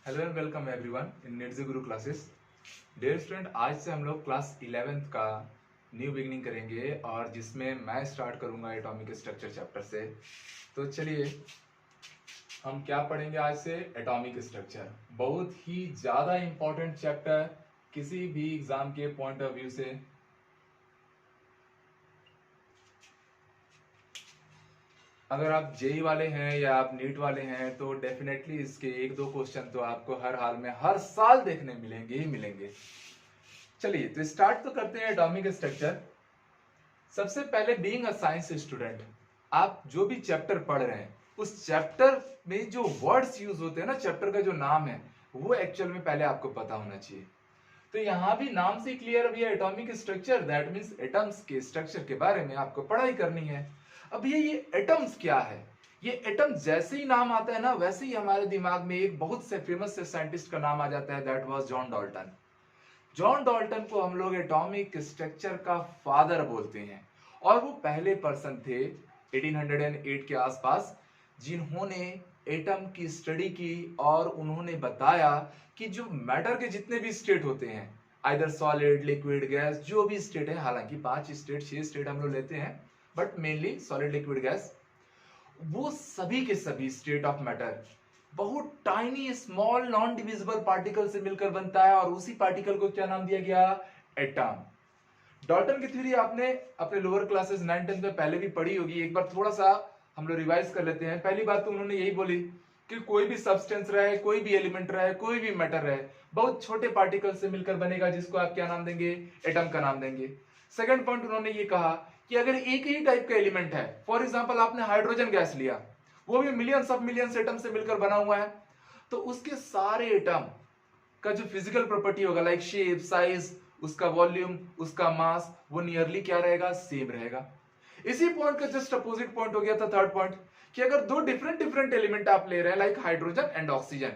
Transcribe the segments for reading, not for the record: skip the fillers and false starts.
Hello and welcome everyone in Nirji Guru classes. Dear student, आज से हम लोग क्लास 11th का न्यू बिगनिंग करेंगे और जिसमें मैं स्टार्ट करूंगा एटॉमिक स्ट्रक्चर चैप्टर से। तो चलिए हम क्या पढ़ेंगे आज से। एटॉमिक स्ट्रक्चर बहुत ही ज़्यादा इम्पोर्टेंट चैप्टर किसी भी एग्जाम के पॉइंट ऑफ व्यू से। अगर आप जेई वाले हैं या आप नीट वाले हैं तो डेफिनेटली इसके एक दो क्वेश्चन तो आपको हर हाल में हर साल देखने मिलेंगे ही मिलेंगे। चलिए तो स्टार्ट तो करते हैं एटॉमिक स्ट्रक्चर। सबसे पहले बीइंग अ साइंस स्टूडेंट, आप जो भी चैप्टर पढ़ रहे हैं उस चैप्टर में जो वर्ड्स यूज होते हैं ना, चैप्टर का जो नाम है वो एक्चुअल में पहले आपको पता होना चाहिए। तो यहां भी नाम से क्लियर अभी atomic structure, that means atoms के स्ट्रक्चर के बारे में आपको पढ़ाई करनी है। अब ये एटम्स क्या है। ये एटम जैसे ही नाम आता है ना वैसे ही हमारे दिमाग में एक बहुत से फेमस से साइंटिस्ट का नाम आ जाता है, that was John Dalton. John Dalton को हम लोग एटॉमिक स्ट्रक्चर का फादर बोलते हैं और वो पहले पर्सन थे 1808 के आसपास जिन्होंने एटम की स्टडी की और उन्होंने बताया कि जो मैटर के जितने भी स्टेट होते हैं, आइदर सॉलिड, लिक्विड, गैस, जो भी स्टेट है, हालांकि 5 स्टेट 6 स्टेट हम लोग लेते हैं but mainly solid, liquid, gas, वो सभी के सभी स्टेट ऑफ मैटर बहुत tiny small non divisible particle से मिलकर बनता है और उसी पार्टिकल को क्या नाम दिया गया, एटम। डॉल्टन की थ्योरी आपने अपने लोअर क्लासेस 9 10 में पहले भी पढ़ी होगी। एक बार थोड़ा सा हम लोग रिवाइज कर लेते हैं। पहली बात तो उन्होंने यही बोली कि कोई भी सब्सटेंस रहे, कोई भी एलिमेंट रहे, कोई भी मैटर रहे, बहुत छोटे पार्टिकल से मिलकर बनेगा जिसको आप क्या नाम देंगे, एटम का नाम देंगे। सेकंड पॉइंट उन्होंने ये कहा कि अगर एक ही टाइप का एलिमेंट है, फॉर एग्जांपल आपने हाइड्रोजन गैस लिया, वो भी मिलियंस ऑफ मिलियंस एटम से मिलकर बना हुआ है, तो उसके सारे एटम का जो फिजिकल प्रॉपर्टी होगा, लाइक शेप, साइज, उसका वॉल्यूम, उसका मास, वो नियरली क्या रहेगा, सेम रहेगा। इसी पॉइंट का जस्ट अपोजिट पॉइंट हो गया था थर्ड पॉइंट, कि अगर दो डिफरेंट डिफरेंट एलिमेंट आप ले रहे हैं लाइक हाइड्रोजन एंड ऑक्सीजन,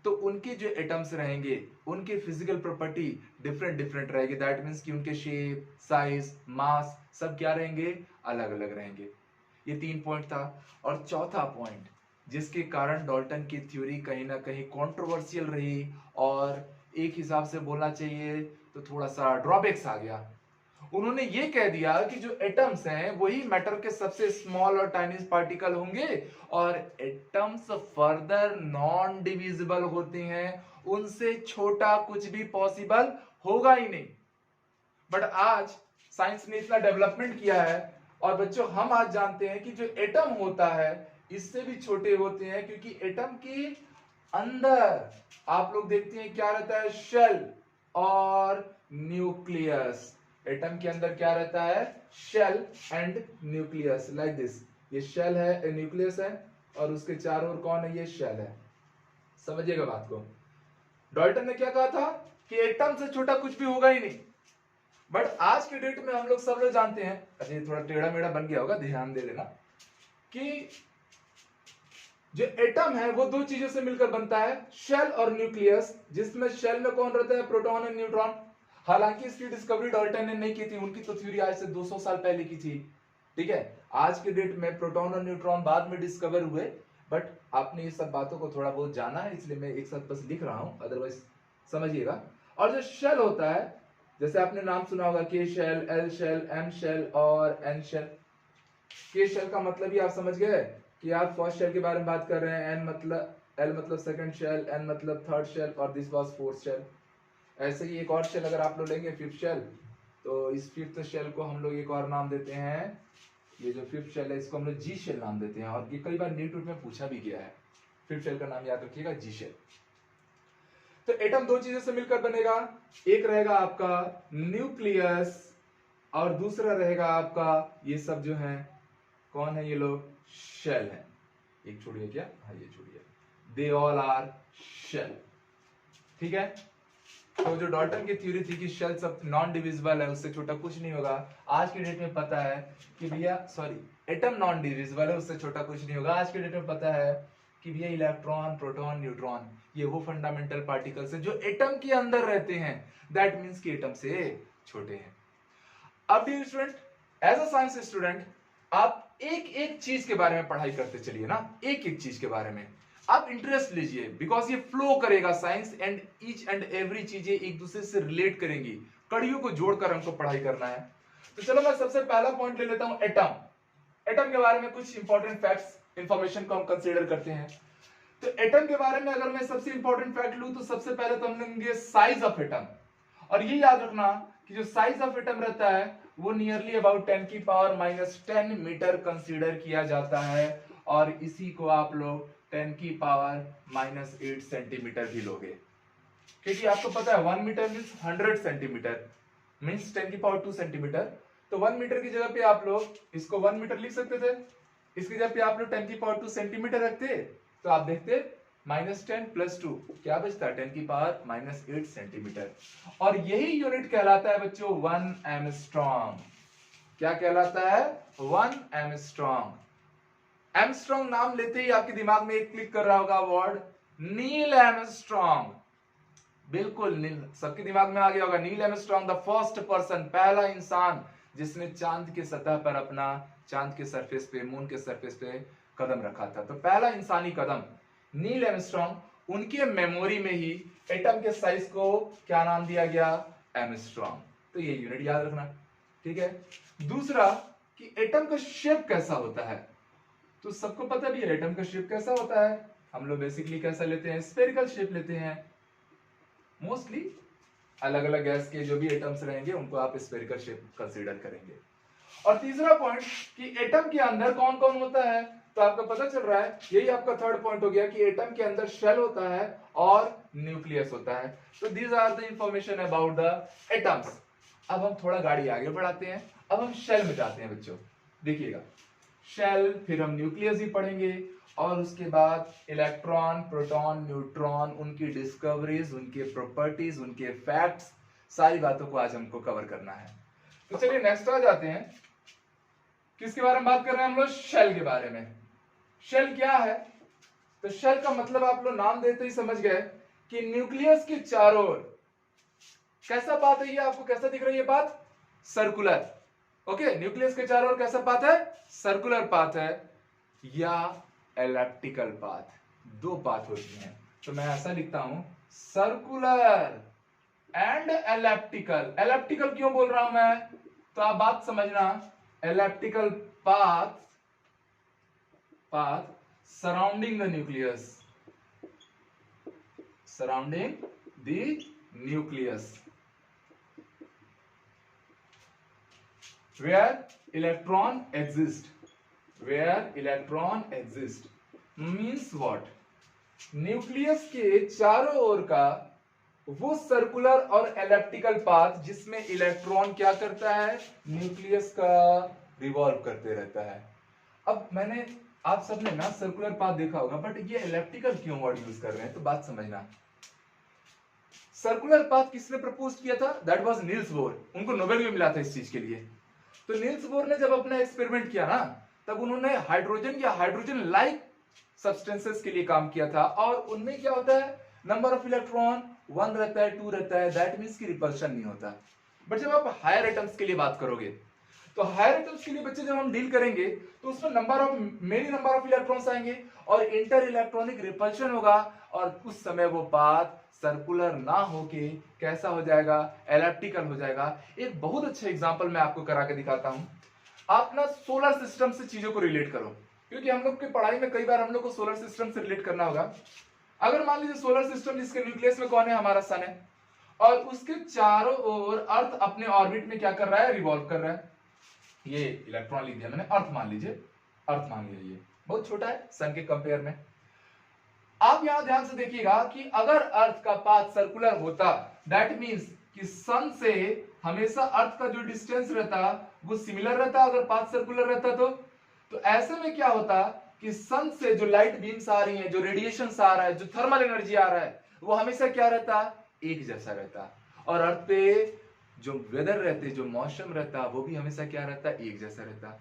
तो उनके जो एटम्स रहेंगे उनके फिजिकल प्रॉपर्टी डिफरेंट डिफरेंट रहेगी। दैट मींस कि उनके शेप, साइज, मास सब क्या रहेंगे, अलग अलग रहेंगे। ये 3 पॉइंट था। और चौथा पॉइंट जिसके कारण डाल्टन की थ्योरी कहीं ना कहीं कंट्रोवर्शियल रही और एक हिसाब से बोलना चाहिए तो थोड़ा सा ड्रॉबैक्स आ गया, उन्होंने ये कह दिया कि जो एटम्स हैं वही मैटर के सबसे स्मॉल और टाइनी पार्टिकल होंगे और एटम्स फर्दर नॉन डिविजिबल होते हैं, उनसे छोटा कुछ भी पॉसिबल होगा ही नहीं। बट आज साइंस ने इतना डेवलपमेंट किया है और बच्चों हम आज जानते हैं कि जो एटम होता है इससे भी छोटे होते हैं, क्योंकि एटम के अंदर आप लोग देखते हैं क्या रहता है, शेल और न्यूक्लियस। एटम के अंदर क्या रहता है, shell and nucleus, like this. ये शेल है, न्यूक्लियस है और उसके चारों ओर कौन है, ये शेल है। समझिएगा बात को। डाल्टन ने क्या कहा था कि एटम से छोटा कुछ भी होगा ही नहीं। बट आज के डेट में हम लोग सब लोग जानते हैं, अच्छा ये थोड़ा टेढ़ा मेढ़ा बन गया होगा, ध्यान दे लेना, कि जो एटम है वो दो चीजों से मिलकर बनता है, शेल और न्यूक्लियस, जिसमें शेल में कौन रहता है, प्रोटॉन एंड न्यूट्रॉन। हालांकि इसकी डिस्कवरी डाल्टन ने नहीं की थी, उनकी तो थ्योरी आज से 200 साल पहले की थी। ठीक है, आज के डेट में प्रोटॉन और न्यूट्रॉन बाद में डिस्कवर हुए, बट आपने ये सब बातों को थोड़ा बहुत जाना है इसलिए मैं एक साथ बस लिख रहा हूं, अदरवाइज समझिएगा। और जो शेल होता है, जैसे आपने नाम सुना होगा, K shell, L shell, M shell और एन शेल। के शेल का मतलब ही आप समझ गए कि आप फर्स्ट शेल के बारे में बात कर रहे हैं, एन मतलब, एल मतलब सेकंड शेल, एन मतलब थर्ड शेल और दिस वाज फोर्थ शेल। ऐसे ही एक और शेल अगर आप लोग लेंगे, फिफ्थ शेल, तो इस फिफ्थ शेल को हम लोग एक और नाम देते हैं, ये जो फिफ्थ शेल है इसको हम लोग जी शेल नाम देते हैं और ये कई बार नीट में पूछा भी गया है। फिफ्थ शेल का नाम याद रखिएगा, जी शेल। तो एटम दो चीजों से मिलकर बनेगा, एक रहेगा आपका न्यूक्लियस और दूसरा रहेगा आपका, ये सब जो है कौन है, ये लोग शेल है। एक छोड़िए क्या, हाँ ये छोड़िए, दे ऑल आर शेल। ठीक है, तो जो डाल्टन की थ्योरी थी कि शेल सब नॉन डिविजिबल है, उससे छोटा कुछ नहीं होगा, आज के डेट में पता है कि भैया, सॉरी, एटम नॉन डिविजिबल है, उससे छोटा कुछ नहीं होगा। आज के डेट में पता है कि भैया इलेक्ट्रॉन, प्रोटॉन, न्यूट्रॉन, ये वो फंडामेंटल पार्टिकल्स है जो एटम के अंदर रहते हैं, दैट मींस कि एटम से छोटे हैं। अब dear student, as a science student आप एक एक चीज के बारे में पढ़ाई करते चलिए ना, एक एक चीज के बारे में। आप इंटरेस्ट लीजिए, बिकॉज ये फ्लो करेगा science and each and every चीजें एक दूसरे से रिलेट करेंगी, कड़ियों को जोड़कर हमको पढ़ाई करना है। तो चलो मैं सबसे पहला पॉइंट ले लेता हूं, एटम। एटम के बारे में कुछ इंपॉर्टेंट फैक्ट्स, इंफॉर्मेशन को हम कंसीडर करते हैं। तो एटम के बारे में अगर मैं सबसे इंपॉर्टेंट फैक्ट लूं तो सबसे पहले तो हम लेंगे साइज ऑफ एटम। और ये याद रखना कि जो साइज ऑफ एटम रहता है वो नियरली अबाउट 10 की पावर -10 मीटर कंसीडर किया जाता है, और इसी को आप लोग 10 की पावर -8 सेंटीमीटर भी लोगे, क्योंकि आपको पता है 1 मीटर मीन्स 100 सेंटीमीटर मीन्स 10 की पावर 2 सेंटीमीटर। तो 1 मीटर की जगह पे आप लोग इसको 1 मीटर लिख सकते थे, इसकी जगह पे आप लोग 10 की पावर 2 सेंटीमीटर रखते, तो आप देखते -10 + 2 क्या बचता है, 10 की पावर -8 सेंटीमीटर। और यही यूनिट कहलाता है बच्चों 1 एंगस्ट्रॉम। क्या कहलाता है, 1 एंगस्ट्रॉम। एंगस्ट्रॉम नाम लेते ही आपके दिमाग में एक क्लिक कर रहा होगा वर्ड नील आर्मस्ट्रांग। बिल्कुल सबके दिमाग में आ गया होगा Neil Armstrong, the first person, पहला इंसान जिसने चांद के सतह पर अपना, चांद के सरफेस पे, मून के सरफेस पे कदम रखा था। तो पहला इंसानी कदम नील आर्मस्ट्रांग, उनके मेमोरी में ही एटम के साइज को क्या नाम दिया गया, आर्मस्ट्रांग। तो ये यूनिट याद रखना, ठीक है। दूसरा कि एटम का शेप कैसा होता है, तो सबको पता भी है एटम का शेप कैसा होता है। हम लोग बेसिकली कैसा लेते हैं, स्फेरिकल शेप लेते हैं मोस्टली। अलग अलग गैस के जो भी एटम्स रहेंगे उनको आप स्फेरिकल शेप कंसीडर करेंगे। और तीसरा पॉइंट कि एटम के अंदर कौन कौन होता है, तो आपको पता चल रहा है, यही आपका थर्ड पॉइंट हो गया कि एटम के अंदर शेल होता है और न्यूक्लियस होता है। तो these are the information about the atoms. अब हम थोड़ा गाड़ी आगे बढ़ाते हैं, अब हम शेल में जाते हैं बच्चों। देखिएगा शेल, फिर हम न्यूक्लियस ही पढ़ेंगे, और उसके बाद इलेक्ट्रॉन, प्रोटॉन, न्यूट्रॉन, उनकी डिस्कवरीज, उनके प्रॉपर्टीज, उनके फैक्ट्स, सारी बातों को आज हमको कवर करना है। तो चलिए नेक्स्ट आ जाते हैं, किसके बारे में बात कर रहे हैं हम लोग, शेल के बारे में। शेल क्या है, तो शेल का मतलब आप लोग नाम देते ही समझ गए कि न्यूक्लियस के चारों ओर कैसा पाथ है, ये आपको कैसा दिख रही है बात, सर्कुलर। ओके, न्यूक्लियस के चारों ओर कैसा पाथ है, सर्कुलर पाथ है या एलिप्टिकल पाथ, दो पाथ होती हैं। तो मैं ऐसा लिखता हूं, सर्कुलर एंड एलिप्टिकल। एलिप्टिकल क्यों बोल रहा हूं मैं, तो आप बात समझना, elliptical path surrounding the nucleus, surrounding the nucleus, where electron exist, where electron exist means what, nucleus के चारों ओर का वो सर्कुलर और एलिप्टिकल पाथ जिसमें इलेक्ट्रॉन क्या करता है, न्यूक्लियस का रिवॉल्व करते रहता है। अब मैंने आप सबने ना सर्कुलर पाथ देखा होगा, बट ये एलिप्टिकल क्यों वर्ड यूज कर रहे हैं, तो बात समझना। सर्कुलर पाथ किसने प्रपोज किया था, दैट वाज नील्स बोर, उनको नोबेल भी मिला था इस चीज के लिए। तो नील्स बोर ने जब अपना एक्सपेरिमेंट किया ना, तब उन्होंने हाइड्रोजन या हाइड्रोजन लाइक सब्सटेंसेस के लिए काम किया था, और उनमें क्या होता है, नंबर ऑफ इलेक्ट्रॉन 1 रहता है, 2 रहता है, दैट मींस कि रिपल्शन नहीं होता। बट जब आप हायर एटम्स के लिए बात करोगे, तो हायर एटम्स के लिए बच्चे जब हम डील करेंगे तो उसमें मेनी नंबर ऑफ इलेक्ट्रॉन्स आएंगे और इंटर इलेक्ट्रॉनिक रिपल्शन होगा, और उस समय वो पाथ सर्कुलर ना होके कैसा हो जाएगा, एलिप्टिकल हो जाएगा। एक बहुत अच्छा एग्जांपल मैं आपको करा के दिखाता हूं। आप ना सोलर सिस्टम से चीजों को रिलेट करो, क्योंकि हम लोग की पढ़ाई में कई बार हम लोग को सोलर सिस्टम से रिलेट करना होगा। अगर मान लीजिए सोलर सिस्टम जिसके न्यूक्लियस में कौन है, हमारा सन है, और उसके चारों ओर अर्थ अपने ऑर्बिट में क्या कर रहा है, रिवॉल्व कर रहा है। ये इलेक्ट्रॉन लिख दिया मैंने, अर्थ मान लीजिए, अर्थ मान लीजिए, ये बहुत छोटा है सन के कंपेयर में। आप यहां ध्यान से देखिएगा कि अगर अर्थ का पाथ सर्कुलर होता, दैट मींस कि सन से हमेशा अर्थ का जो डिस्टेंस रहता वो सिमिलर रहता अगर पाथ सर्कुलर रहता। तो ऐसे में क्या होता कि सन से जो लाइट बीम्स आ रही हैं, जो रेडिएशन आ रहा है, जो थर्मल एनर्जी आ रहा है, वो हमेशा क्या रहता, एक जैसा रहता। और अर्थ पे जो वेदर रहते, जो मौसम रहता, वो भी हमेशा क्या रहता, एक जैसा रहता।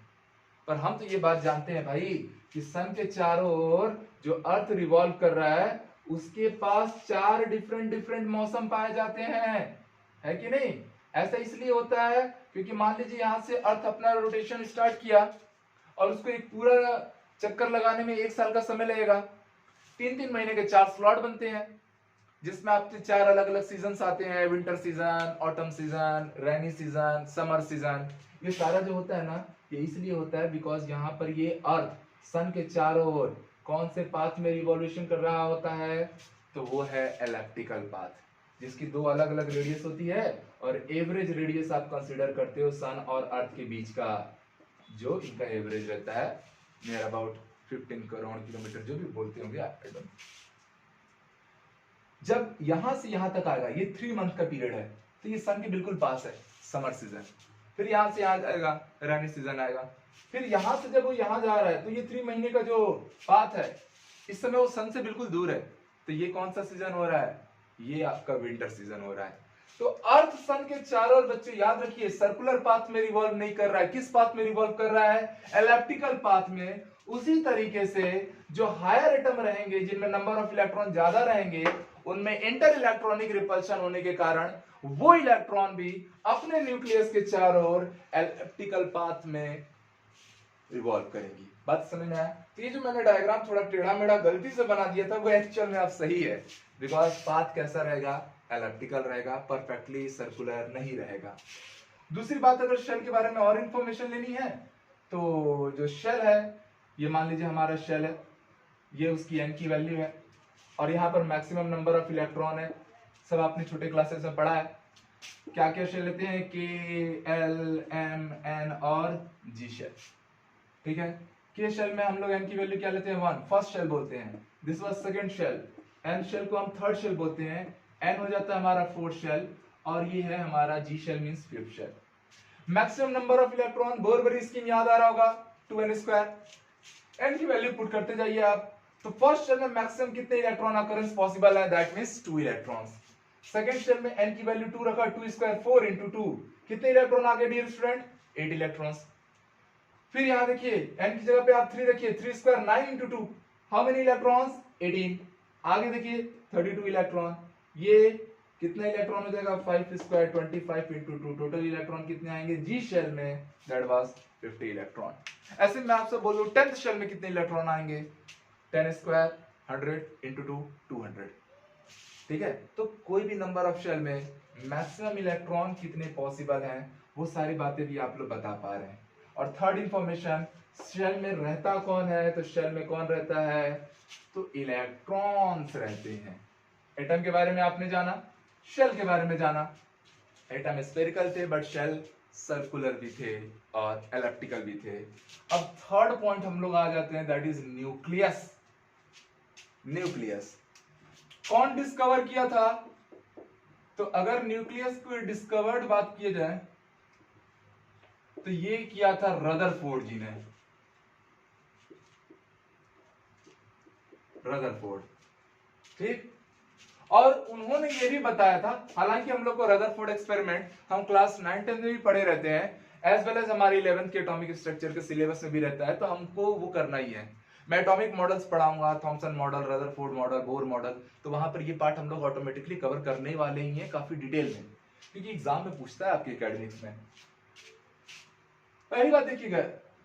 पर हम तो ये बात जानते हैं भाई कि सन के चारों ओर जो अर्थ रिवॉल्व कर रहा है उसके पास 4 डिफरेंट मौसम पाए जाते हैं, है कि नहीं। ऐसा इसलिए होता है क्योंकि मान लीजिए यहां से अर्थ अपना रोटेशन स्टार्ट किया और उसको एक पूरा चक्कर लगाने में 1 साल का समय लगेगा। 3-3 महीने के 4 स्लॉट बनते हैं, जिसमें आपके 4 अलग अलग सीजन आते हैं, winter season, autumn season, rainy season, summer season. ये सारा जो होता है ना, ये इसलिए होता है बिकॉज यहाँ पर ये अर्थ सन के चारों ओर कौन से पाथ में रिवॉल्यूशन कर रहा होता है, तो वो है एलिप्टिकल पाथ, जिसकी 2 अलग अलग रेडियस होती है, और एवरेज रेडियस आप कंसीडर करते हो सन और अर्थ के बीच का, जो इनका एवरेज रहता है नियर अबाउट 15 करोड़ किलोमीटर, जो भी बोलते होंगे आप। जब यहां से यहां तक आएगा, ये 3 मंथ का पीरियड है, तो ये सन के बिल्कुल पास है, समर सीजन। फिर यहां से यहां जाएगा, रेनी सीजन आएगा। फिर यहां से जब वो यहां जा रहा है, तो ये 3 महीने का जो पाथ है, इस समय वो सन से बिल्कुल दूर है, तो ये कौन सा सीजन हो रहा है, ये आपका विंटर सीजन हो रहा है। तो अर्थ सन के चारों ओर, बच्चों याद रखिए, सर्कुलर पाथ में रिवॉल्व नहीं कर रहा है। किस पाथ में रिवॉल्व कर रहा है, एलिप्टिकल पाथ में। उसी तरीके से जो हायर एटम रहेंगे, जिनमें नंबर ऑफ इलेक्ट्रॉन ज्यादा रहेंगे, उनमें इंटर इलेक्ट्रॉनिक रिपल्शन होने के कारण वो इलेक्ट्रॉन भी अपने न्यूक्लियस के चारों ओर एलिप्टिकल पाथ में रिवॉल्व करेंगी। बात समझ में आया? तो ये जो मैंने डायग्राम थोड़ा टेढ़ा मेढ़ा गलती से बना दिया था, वो एक्चुअल में आप सही है, बिकॉज पाथ कैसा रहेगा, एलिप्टिकल रहेगा, परफेक्टली सर्कुलर नहीं रहेगा। दूसरी बात, अगर शेल के बारे में और इंफॉर्मेशन लेनी है, तो जो शेल है, ये मान लीजिए हमारा शेल है, ये उसकी n की वैल्यू है, और यहाँ पर मैक्सिमम नंबर ऑफ इलेक्ट्रॉन है। सब आपने छोटे क्लासेस में पढ़ा है। क्या क्या शेल लेते हैं, के, एल, एम, एन और जी शेल। ठीक है, के शेल में हम लोग n की वैल्यू क्या लेते हैं, 1, फर्स्ट शेल बोलते हैं। This was second shell. n shell को हम थर्ड शेल बोलते हैं। n हो जाता है हमारा फोर्थ शेल, और ये है हमारा G shell means fifth shell. Maximum number of electron, Bohr Bury scheme याद आ रहा होगा, 2n²। n की वैल्यू पुट करते जाइए आप। तो फर्स्ट शेल में मैक्सिमम कितने इलेक्ट्रॉन अकरेंस पॉसिबल है, that means 2 electrons. Second shell में n की वैल्यू 2 रखा, 2² 4 × 2, कितने इलेक्ट्रॉन आ गए डियर स्टूडेंट, 8 इलेक्ट्रॉन्स। फिर यहां देखिए, n की जगह पे आप 3 रखिए, 3² 9 × 2, हाउ मेनी इलेक्ट्रॉन्स, 18। आगे देखिए 32 इलेक्ट्रॉन, ये कितना इलेक्ट्रॉन हो जाएगा, 5² 25 × 2, टोटल इलेक्ट्रॉन कितने आएंगे जी शेल में, दैट वाज 50 इलेक्ट्रॉन। ऐसे मैं आपसे बोलूं 10th शेल में कितने इलेक्ट्रॉन आएंगे, 10² 100 × 2 200। ठीक है, तो कोई भी नंबर ऑफ शेल में मैक्सिमम इलेक्ट्रॉन कितने पॉसिबल हैं, वो सारी बातें भी आप लोग बता पा रहे हैं। और थर्ड इंफॉर्मेशन, शेल में रहता कौन है, तो शेल में कौन रहता है, तो इलेक्ट्रॉन्स रहते हैं। एटम के बारे में आपने जाना, शेल के बारे में जाना। एटम स्फेरिकल थे, बट शेल सर्कुलर भी थे और एलिप्टिकल भी थे। अब थर्ड पॉइंट हम लोग आ जाते हैं, दैट इज न्यूक्लियस। न्यूक्लियस कौन डिस्कवर किया था, तो अगर न्यूक्लियस को डिस्कवर्ड बात की जाए, तो ये किया था रदरफोर्ड जी ने। रदरफोर्ड, ठीक। और उन्होंने ये भी बताया था, हालांकि हम लोग को रदरफोर्ड एक्सपेरिमेंट हम क्लास 9 10 में भी पढ़े रहते हैं, एज वेल एज हमारी 11th के एटॉमिक स्ट्रक्चर के सिलेबस में भी रहता है, तो हमको वो करना ही है। मैं एटॉमिक मॉडल्स पढ़ाऊंगा, Thompson model, Rutherford model, Bohr model, तो वहां पर ये पार्ट हम लोग ऑटोमेटिकली कवर करने वाले ही हैं काफी डिटेल में, क्योंकि एग्जाम में पूछता है आपके एकेडमिक्स में। पहली बात देखिएगा,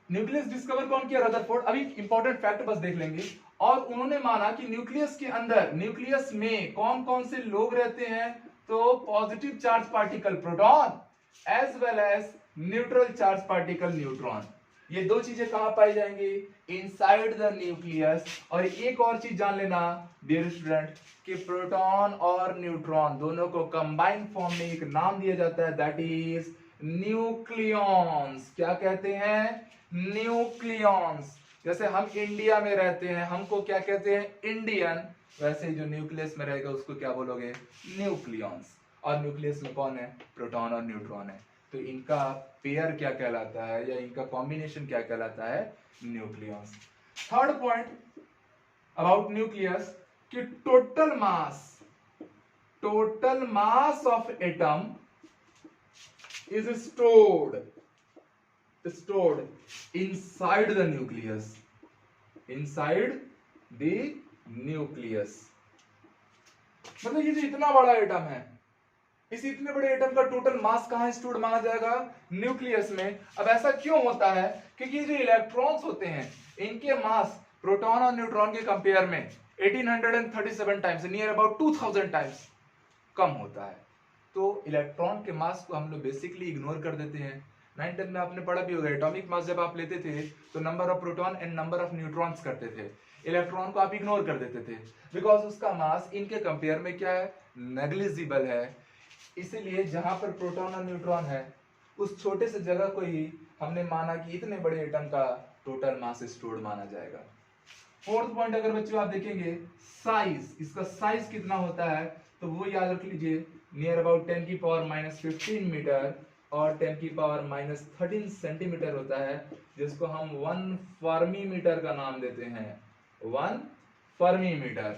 न्यूक्लियस डिस्कवर कौन किया, रदरफोर्ड। अभी इंपॉर्टेंट फैक्ट बस देख लेंगे। और उन्होंने माना कि न्यूक्लियस के अंदर, न्यूक्लियस में कौन कौन से लोग रहते हैं, तो positive charge particle proton, as well as neutral charge particle neutron. ये दो चीजें कहां पाई जाएंगी, इनसाइड द न्यूक्लियस। और एक और चीज जान लेना डियर स्टूडेंट, कि प्रोटॉन और न्यूट्रॉन दोनों को कंबाइन फॉर्म में एक नाम दिया जाता है, दैट इज न्यूक्लियॉन्स। क्या कहते हैं, न्यूक्लियॉन्स। जैसे हम इंडिया में रहते हैं, हमको क्या कहते हैं, इंडियन, वैसे जो न्यूक्लियस में रहेगा उसको क्या बोलोगे, न्यूक्लियॉन्स। और न्यूक्लियस में कौन है, प्रोटॉन और न्यूट्रॉन है, तो इनका पेयर क्या कहलाता है, या इनका कॉम्बिनेशन क्या कहलाता है, nucleons. Third point about nucleus, कि total mass of atom is stored inside the nucleus, मतलब ये जो इतना बड़ा एटम है, इस इतने बड़े एटम का टोटल मास कहां स्टोर्ड माना जाएगा, न्यूक्लियस में। अब ऐसा क्यों होता है, क्योंकि जो इलेक्ट्रॉन्स होते हैं, इनके मास प्रोटॉन और न्यूट्रॉन के कंपेयर में 1837 टाइम्स, नियर अबाउट 2000 टाइम्स कम होता है। तो इलेक्ट्रॉन के मास को हम लोग बेसिकली इग्नोर कर देते हैं। 9th में आपने पढ़ा भी होगा, एटॉमिक मास जब आप लेते थे तो number of proton and number of neutrons करते थे, इलेक्ट्रॉन को आप इग्नोर कर देते थे बिकॉज उसका मास इनके कंपेयर में क्या है, नेग्लिजिबल है। इसीलिए जहां पर प्रोटॉन और न्यूट्रॉन है उस छोटे से जगह को ही हमने माना कि इतने बड़े एटम का टोटल मास स्टोर्ड माना जाएगा। फोर्थ पॉइंट अगर बच्चों आप देखेंगे साइज, इसका साइज कितना होता है तो वो याद रख लीजिए, नियर अबाउट 10 की पावर -15 मीटर और 10 की पावर -13 सेंटीमीटर होता है, जिसको हम 1 फर्मी मीटर का नाम देते हैं, 1 फर्मी मीटर।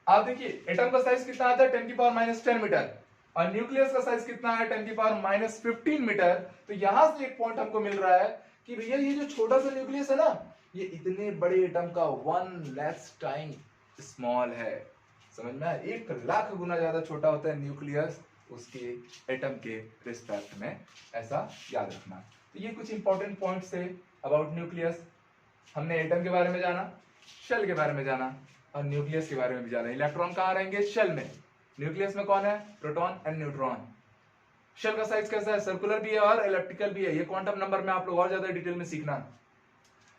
आप देखिए एटम का साइज कितना आता है 10 की पावर -10 मीटर और न्यूक्लियस का साइज कितना है 10 की पावर -15 मीटर। तो यहां से एक पॉइंट हमको मिल रहा है कि भैया ये जो छोटा सा न्यूक्लियस है ना, ये इतने बड़े एटम का 1 लाख टाइम स्मॉल है। समझ में आया? 1 लाख गुना ज्यादा छोटा होता है न्यूक्लियस उसके एटम के रिस्पेक्ट में, ऐसा याद रखना। तो ये कुछ इंपॉर्टेंट पॉइंट्स थे अबाउट न्यूक्लियस। हमने एटम के बारे में जाना, शेल के बारे में जाना और न्यूक्लियस के बारे में भी जाना। इलेक्ट्रॉन कहाँ रहेंगे, शेल में। न्यूक्लियस में कौन है, प्रोटॉन एंड न्यूट्रॉन। शेल का साइज कैसा है, सर्कुलर भी है और इलेप्टिकल भी है। ये क्वांटम नंबर में आप लोग और ज्यादा डिटेल में सीखना।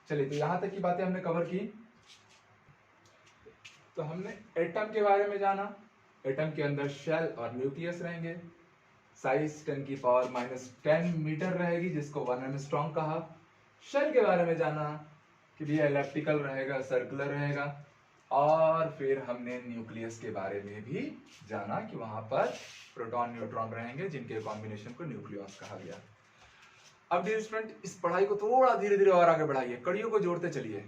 चलिए तो यहां तक की बातें हमने कवर की। तो हमने एटम के बारे में जाना, एटम के अंदर शेल और न्यूक्लियस रहेंगे। साइज 10 की पावर -10 मीटर रहेगी, जिसको 1 एंगस्ट्रॉम कहा। शेल के बारे में जाना कि भैया इलेप्टिकल रहेगा, सर्कुलर रहेगा। और फिर हमने न्यूक्लियस के बारे में भी जाना कि वहां पर प्रोटॉन न्यूट्रॉन रहेंगे, जिनके कॉम्बिनेशन को न्यूक्लियस कहा गया। अब डियर स्टूडेंट, इस पढ़ाई को थोड़ा धीरे धीरे और आगे बढ़ाइए, कड़ियों को जोड़ते चलिए।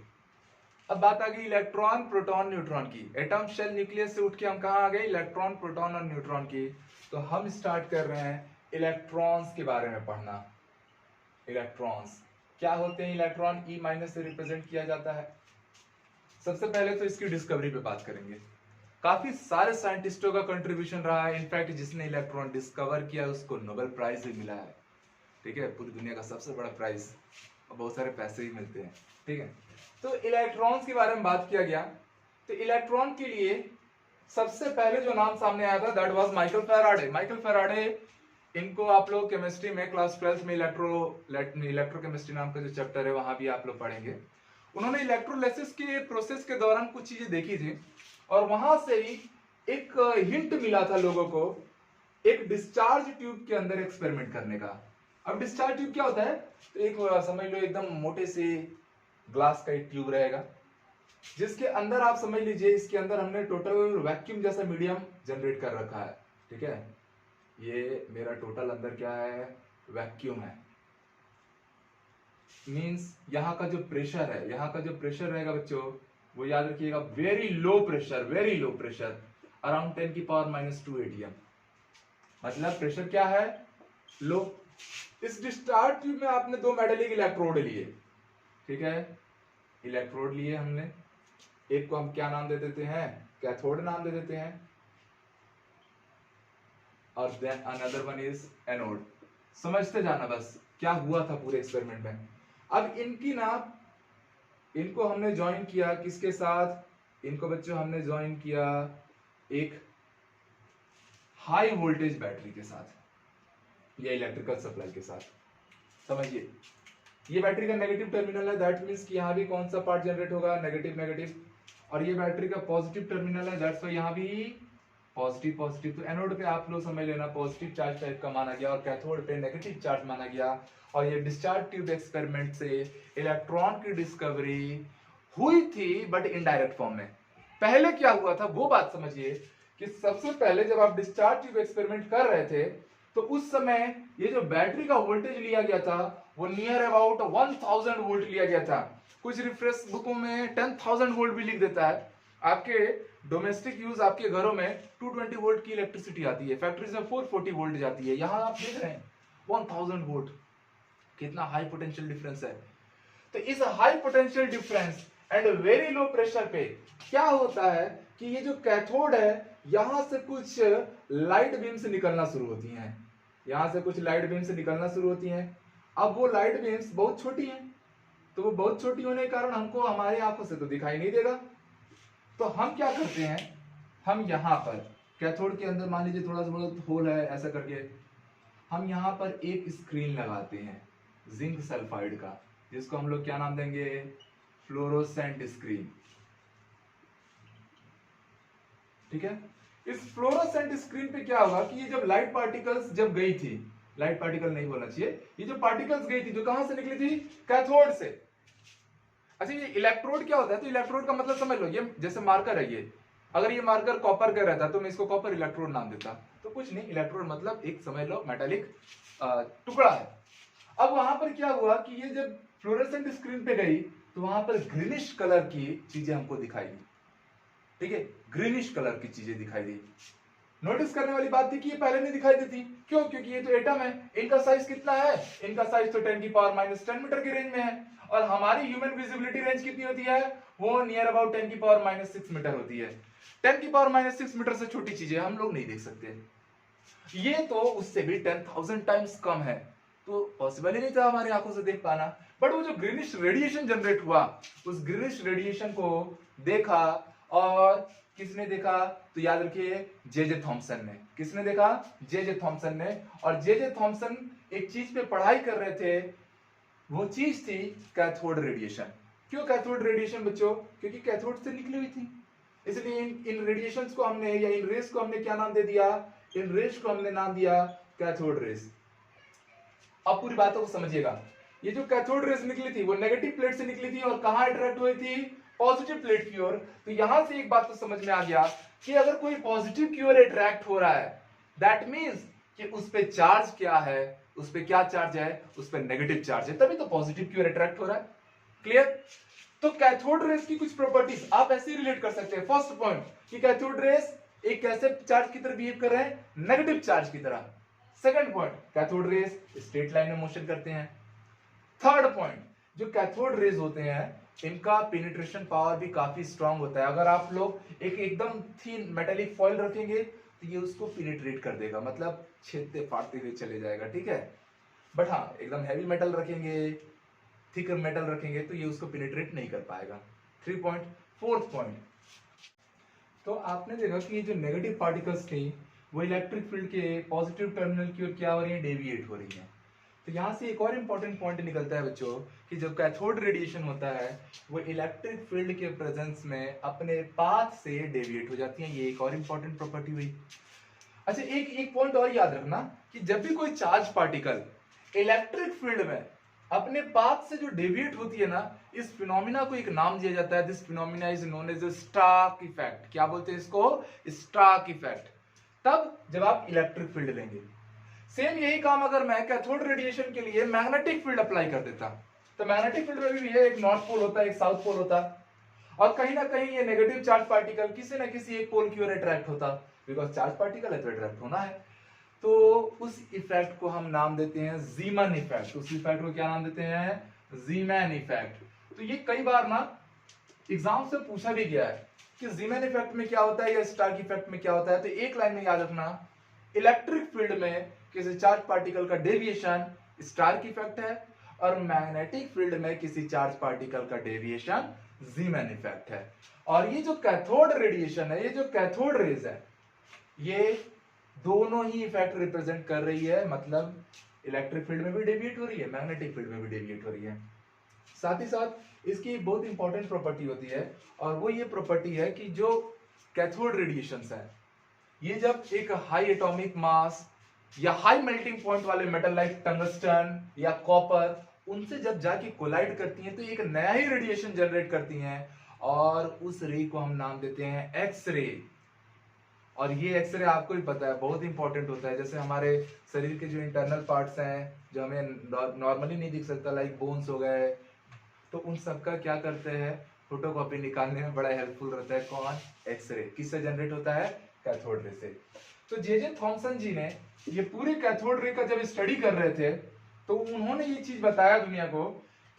अब बात आ गई इलेक्ट्रॉन, प्रोटॉन, न्यूट्रॉन की। एटम, शेल, न्यूक्लियस से उठ के हम कहाँ आ गए, इलेक्ट्रॉन, प्रोटॉन और न्यूट्रॉन की। तो हम स्टार्ट कर रहे हैं इलेक्ट्रॉन्स के बारे में पढ़ना। इलेक्ट्रॉन्स क्या होते हैं, इलेक्ट्रॉन E- से रिप्रेजेंट किया जाता है। सबसे पहले तो इसकी डिस्कवरी पे बात करेंगे। काफी सारे साइंटिस्टों का कंट्रीब्यूशन रहा है। इनफैक्ट जिसने इलेक्ट्रॉन डिस्कवर किया उसको नोबेल प्राइज भी मिला है। ठीक है, पूरी दुनिया का सबसे बड़ा प्राइज और बहुत सारे पैसे भी मिलते हैं। ठीक है, तो इलेक्ट्रॉन्स के बारे में बात किया गया। तो इलेक्ट्रॉन के लिए सबसे पहले जो नाम सामने आया था that was Michael Faraday. Michael Faraday, इनको आप लोग केमिस्ट्री में क्लास 12 में इलेक्ट्रोकेमिस्ट्री नाम का जो चैप्टर है वहां भी आप लोग पढ़ेंगे। उन्होंने इलेक्ट्रोलाइसिस के प्रोसेस के दौरान कुछ चीजें देखी थी और वहां से ही एक हिंट मिला था लोगों को एक डिस्चार्ज ट्यूब के अंदर एक्सपेरिमेंट करने का। अब डिस्चार्ज ट्यूब क्या होता है, तो एक समझ लो एकदम मोटे से ग्लास का एक ट्यूब रहेगा, जिसके अंदर आप समझ लीजिए इसके अंदर हमने टोटल वैक्यूम जैसा मीडियम जनरेट कर रखा है। ठीक है, ये मेरा टोटल अंदर क्या है, वैक्यूम है। मींस यहाँ का जो प्रेशर है, यहाँ का जो प्रेशर रहेगा बच्चों वो याद रखिएगा, वेरी लो प्रेशर अराउंड 10 की पावर -2 atm। मतलब प्रेशर क्या है, लो। इस डिस्चार्ज ट्यूब में आपने 2 मेटालिक इलेक्ट्रोड लिए। ठीक है, इलेक्ट्रोड लिए हमने, एक को हम क्या नाम दे देते हैं, कैथोड नाम दे देते हैं, और then another one is anode. समझते जाना बस क्या हुआ था पूरे एक्सपेरिमेंट में। अब इनको हमने ज्वाइन किया किसके साथ, इनको बच्चों हमने ज्वाइन किया एक हाई वोल्टेज बैटरी के साथ या इलेक्ट्रिकल सप्लाई के साथ। समझिए, ये बैटरी का नेगेटिव टर्मिनल है, दैट मींस कि यहाँ भी कौन सा पार्ट जनरेट होगा, नेगेटिव। और ये बैटरी का पॉजिटिव टर्मिनल है, दैट्स व्हाई यहाँ भी पॉजिटिव। तो एनोड पे आप लोग समझ लेना पॉजिटिव चार्ज टाइप का माना गया और कैथोड पे नेगेटिव चार्ज माना गया। और ये डिस्चार्ज ट्यूब एक्सपेरिमेंट से इलेक्ट्रॉन की डिस्कवरी हुई थी, बट इनडायरेक्ट फॉर्म में। पहले क्या हुआ था वो बात समझिए कि सबसे पहले जब आप डिस्चार्ज ट्यूब एक्सपेरिमेंट कर रहे थे तो उस समय ये जो बैटरी का वोल्टेज लिया गया था वो नियर अबाउट 1000 वोल्ट लिया गया था। कुछ रिफरेंस बुकों में 10,000 वोल्ट भी लिख देता है। आपके डोमेस्टिक यूज आपके घरों में 220 वोल्ट की इलेक्ट्रिसिटी आती है, फैक्ट्रीज में 440 वोल्ट जाती है, यहाँ आप देख रहे हैं 1000 वोल्ट। कितना हाई पोटेंशियल डिफरेंस है। तो इस high potential difference and very low pressure पे क्या होता है कि ये जो कैथोड है यहां से कुछ लाइट बीम्स निकलना शुरू होती हैं, यहां से कुछ लाइट बीम्स निकलना शुरू होती हैं। अब वो लाइट बीम्स बहुत छोटी हैं, तो वो बहुत छोटी होने के कारण हमको हमारी आंखों से तो दिखाई नहीं देगा, तो हम क्या करते हैं, हम यहाँ पर कैथोड के अंदर मान लीजिए थोड़ा सा बहुत होल है ऐसा करके, हम यहाँ पर एक स्क्रीन लगाते हैं जिंक सल्फाइड का, जिसको हम लोग क्या नाम देंगे, फ्लोरोसेंट स्क्रीन। ठीक है, इस फ्लोरोसेंट स्क्रीन पे क्या होगा कि ये जब लाइट पार्टिकल्स जब गई थी, लाइट पार्टिकल नहीं बोलना चाहिए, ये जो पार्टिकल्स गई थी जो कहां से निकली थी, कैथोड से। अच्छा, ये इलेक्ट्रोड क्या होता है, तो इलेक्ट्रोड का मतलब समझ लो, ये जैसे मार्कर है, ये अगर ये मार्कर कॉपर का रहता तो मैं इसको कॉपर इलेक्ट्रोड नाम देता, तो कुछ नहीं, इलेक्ट्रोड मतलब एक समझ लो मेटालिक टुकड़ा है। अब वहां पर क्या हुआ कि ये जब फ्लोरोसेंट स्क्रीन पे गई तो वहां पर ग्रीनिश कलर की चीजें हमको दिखाई दी। ठीक है, ग्रीनिश कलर की चीजें दिखाई दी। नोटिस करने वाली बात थी कि ये पहले नहीं दिखाई देती, क्यों, क्योंकि ये तो एटम है, इनका साइज कितना है, इनका साइज तो 10 की पावर -10 मीटर की रेंज में है, और हमारी ह्यूमन विजिबिलिटी रेंज कितनी होती है, वो नियर अबाउट 10 की पावर -6 मीटर होती है। 10 की पावर -6 मीटर से छोटी चीजें हम लोग नहीं देख सकते, ये तो उससे भी 10,000 टाइम्स कम है, तो पॉसिबल ही नहीं था हमारी आंखों से देख पाना। बट वो जो ग्रीनिश रेडिएशन जनरेट हुआ, उस ग्रीनिश रेडिएशन को देखा, और किसने देखा, तो याद रखिए जे थॉमसन ने। किसने देखा, जे थॉमसन ने। और जे थॉमसन एक चीज पे पढ़ाई कर रहे थे, वो चीज थी कैथोड रेडिएशन। क्यों कैथोड रेडिएशन बच्चों, क्योंकि कैथोड से निकली हुई थी, इसलिए इन रेडिएशंस को हमने, या इन रेस को हमने क्या नाम दे दिया, इन रेस को हमने नाम दिया कैथोड रेस। अब पूरी बातों को समझिएगा, ये जो कैथोड रेस निकली थी वो नेगेटिव प्लेट से निकली थी और कहां अट्रैक्ट हुई थी, पॉजिटिव प्लेट की ओर। तो यहां से एक बात तो समझ में आ गया कि अगर कोई पॉजिटिव की ओर अट्रैक्ट हो रहा है, दैट मींस कि उस पे चार्ज क्या है, उस पे क्या चार्ज है, उस पे नेगेटिव चार्ज है, तभी तो पॉजिटिव की ओर अट्रैक्ट हो रहा है। क्लियर। तो कैथोड रेस की कुछ प्रॉपर्टीज आप ऐसे रिलेट कर सकते हैं। फर्स्ट पॉइंट कि कैथोड रेस एक कैसे चार्ज की तरह बिहेव कर रहे हैं, नेगेटिव चार्ज की तरह। Second point, cathode rays straight line में मोशन करते हैं। थर्ड पॉइंट, जो कैथोड रेज होते हैं इनका पेनिट्रेशन पावर भी काफी स्ट्रांग होता है। अगर आप लोग एक एकदम थीन मेटालिक फॉइल रखेंगे तो ये उसको पेनिट्रेट कर देगा, मतलब छेदते फाड़ते हुए चले जाएगा। ठीक है, बट हाँ एकदम हैवी मेटल रखेंगे, थिक मेटल रखेंगे तो ये उसको पेनिट्रेट नहीं कर पाएगा। 3 पॉइंट। फोर्थ पॉइंट, तो आपने देखा कि ये जो नेगेटिव पार्टिकल्स थी वो इलेक्ट्रिक फील्ड के पॉजिटिव टर्मिनल की ओर क्या हो रही है, डेविएट हो रही है। तो यहां से एक और इंपॉर्टेंट पॉइंट निकलता है बच्चों कि जब कैथोड रेडिएशन होता है वो इलेक्ट्रिक फील्ड के प्रेजेंस में अपने पाथ से डेविएट हो जाती है। ये एक और इंपॉर्टेंट प्रॉपर्टी हुई। अच्छा, एक पॉइंट और याद रखना कि जब भी कोई चार्ज पार्टिकल इलेक्ट्रिक फील्ड में अपने पाथ से जो डेविएट होती है ना, इस फिनोमिना को एक नाम दिया जाता है। This phenomena is known as Stark effect. क्या बोलते हैं इसको, स्टार्क इफेक्ट। तब जब आप इलेक्ट्रिक फील्ड लेंगे। सेम यही काम अगर मैं कैथोड रेडिएशन के लिए मैग्नेटिक फील्ड अप्लाई कर देता, तो मैग्नेटिक फील्ड में भी एक नॉर्थ पोल होता है, एक साउथ पोल होता, और कहीं ना कहीं ये नेगेटिव चार्ज पार्टिकल किसी ना किसी एक पोल की ओर अट्रैक्ट होता, बिकॉज चार्ज पार्टिकल है तो अट्रैक्ट होना है। तो उस इफेक्ट को हम नाम देते हैं जीमन इफेक्ट। उस इफेक्ट को क्या नाम देते हैं, जीमैन इफेक्ट। तो ये कई बार ना एग्जाम से पूछा भी गया है कि जीमैन इफेक्ट में क्या होता है या स्टार्क इफेक्ट में क्या होता है। तो एक लाइन में याद रखना, इलेक्ट्रिक फील्ड में किसी चार्ज पार्टिकल का डेविएशन स्टार्क इफेक्ट है, और मैग्नेटिक फील्ड में किसी चार्ज पार्टिकल का डेविएशन जीमैन इफेक्ट है। और ये जो कैथोड रेडिएशन है, ये जो कैथोड रेज है, ये दोनों ही इफेक्ट रिप्रेजेंट कर रही है। मतलब इलेक्ट्रिक फील्ड में भी डेविएट हो रही है, मैग्नेटिक फील्ड में भी डेविएट हो रही है। साथ ही साथ इसकी बहुत इंपॉर्टेंट प्रॉपर्टी होती है, और वो ये प्रॉपर्टी है कि जो कैथोड रेडिएशंस है, ये जब एक हाई एटॉमिक मास या हाई मेल्टिंग पॉइंट वाले मेटल लाइक टंगस्टन या कॉपर, उनसे जब जाके कोलाइड करती हैं तो एक नया ही रेडिएशन जनरेट करती हैं, और उस रे को हम नाम देते हैं एक्स रे। और ये एक्सरे आपको भी पता है बहुत इंपॉर्टेंट होता है। जैसे हमारे शरीर के जो इंटरनल पार्ट्स हैं जो हमें नॉर्मली नहीं दिख सकता, लाइक बोन्स हो गए, तो उन सबका क्या करते हैं, फोटोकॉपी निकालने में बड़ा हेल्पफुल रहता है। कौन, एक्सरे। किससे जनरेट होता है, कैथोड रे से। तो जे थॉमसन जी ने ये पूरे कैथोड रे का जब स्टडी कर रहे थे तो उन्होंने ये चीज बताया दुनिया को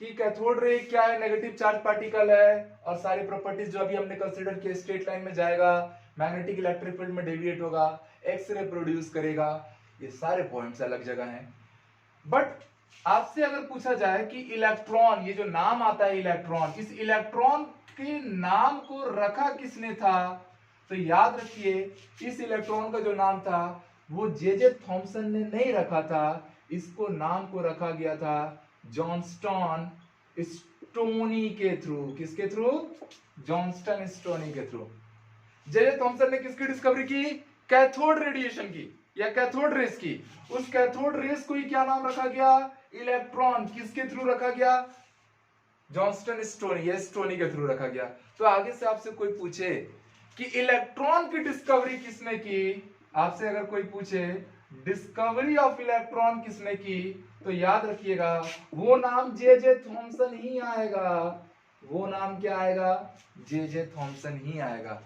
कि कैथोड रे क्या है, नेगेटिव चार्ज पार्टिकल है, और सारी प्रॉपर्टीज जो अभी हमने कंसीडर किए, स्ट्रेट लाइन में जाएगा, मैग्नेटिक इलेक्ट्रिक फील्ड में डेविएट होगा, एक्सरे प्रोड्यूस करेगा, ये सारे पॉइंट्स अलग जगह हैं। बट आपसे अगर पूछा जाए कि इलेक्ट्रॉन, ये जो नाम आता है इलेक्ट्रॉन, इस इलेक्ट्रॉन इसके नाम को रखा किसने था? तो याद रखिए, इस इलेक्ट्रॉन का जो नाम था वो जे थॉमसन ने नहीं रखा था, इसको नाम को रखा गया था जॉनस्टन स्टोनी के थ्रू। किसके थ्रू? जॉनस्टन स्टोनी के थ्रू। जे थॉमसन ने किसकी डिस्कवरी की? कैथोड रेडिएशन की या कैथोड रेस की। उस कैथोड रेस को ही क्या नाम रखा गया? इलेक्ट्रॉन। किसके थ्रू रखा गया? जॉनस्टन स्टोनी या स्टोनी के थ्रू रखा गया। तो आगे से आपसे कोई पूछे कि इलेक्ट्रॉन की डिस्कवरी किसने की, आपसे अगर कोई पूछे डिस्कवरी ऑफ इलेक्ट्रॉन किसने की, तो याद रखिएगा वो नाम जे थॉमसन ही आएगा। वो नाम क्या आएगा? जे थॉमसन ही आएगा।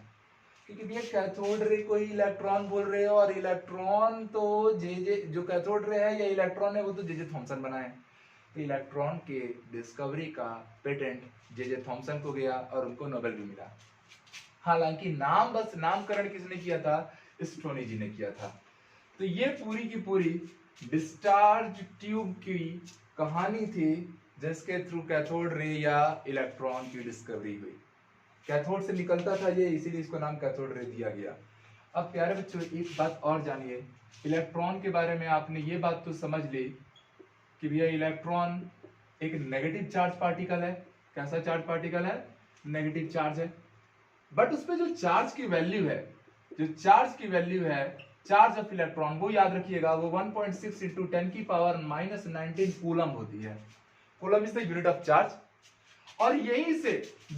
क्योंकि भैया कैथोड रे को ही इलेक्ट्रॉन बोल रहे हो, और इलेक्ट्रॉन तो जे जो कैथोड रे है या इलेक्ट्रॉन है वो तो जे थॉमसन बनाए। तो इलेक्ट्रॉन के डिस्कवरी का पेटेंट जे थॉमसन को गया और उनको नोबेल भी मिला। हालांकि नाम बस नामकरण किसने किया था? स्टोनी जी ने किया था। तो ये पूरी की पूरी डिस्चार्ज ट्यूब की कहानी थी जिसके थ्रू कैथोड रे या इलेक्ट्रॉन की डिस्कवरी हुई। कैथोड से निकलता था ये, इसीलिए इसको नाम कैथोड रे दिया गया। अब प्यारे बच्चों एक बात और जानिए, इलेक्ट्रॉन के बारे में आपने ये बात तो समझ ली कि भैया इलेक्ट्रॉन एक नेगेटिव चार्ज पार्टिकल है। कैसा चार्ज पार्टिकल है? नेगेटिव चार्ज है। बट उस पे जो चार्ज की वैल्यू है, जो चार्ज की वैल्यू है चार्ज ऑफ इलेक्ट्रॉन, वो याद रखिएगा वो 1.6 इंटू 10 की पावर -19 कूलम होती है। Coulomb is the unit of charge. और यहीं से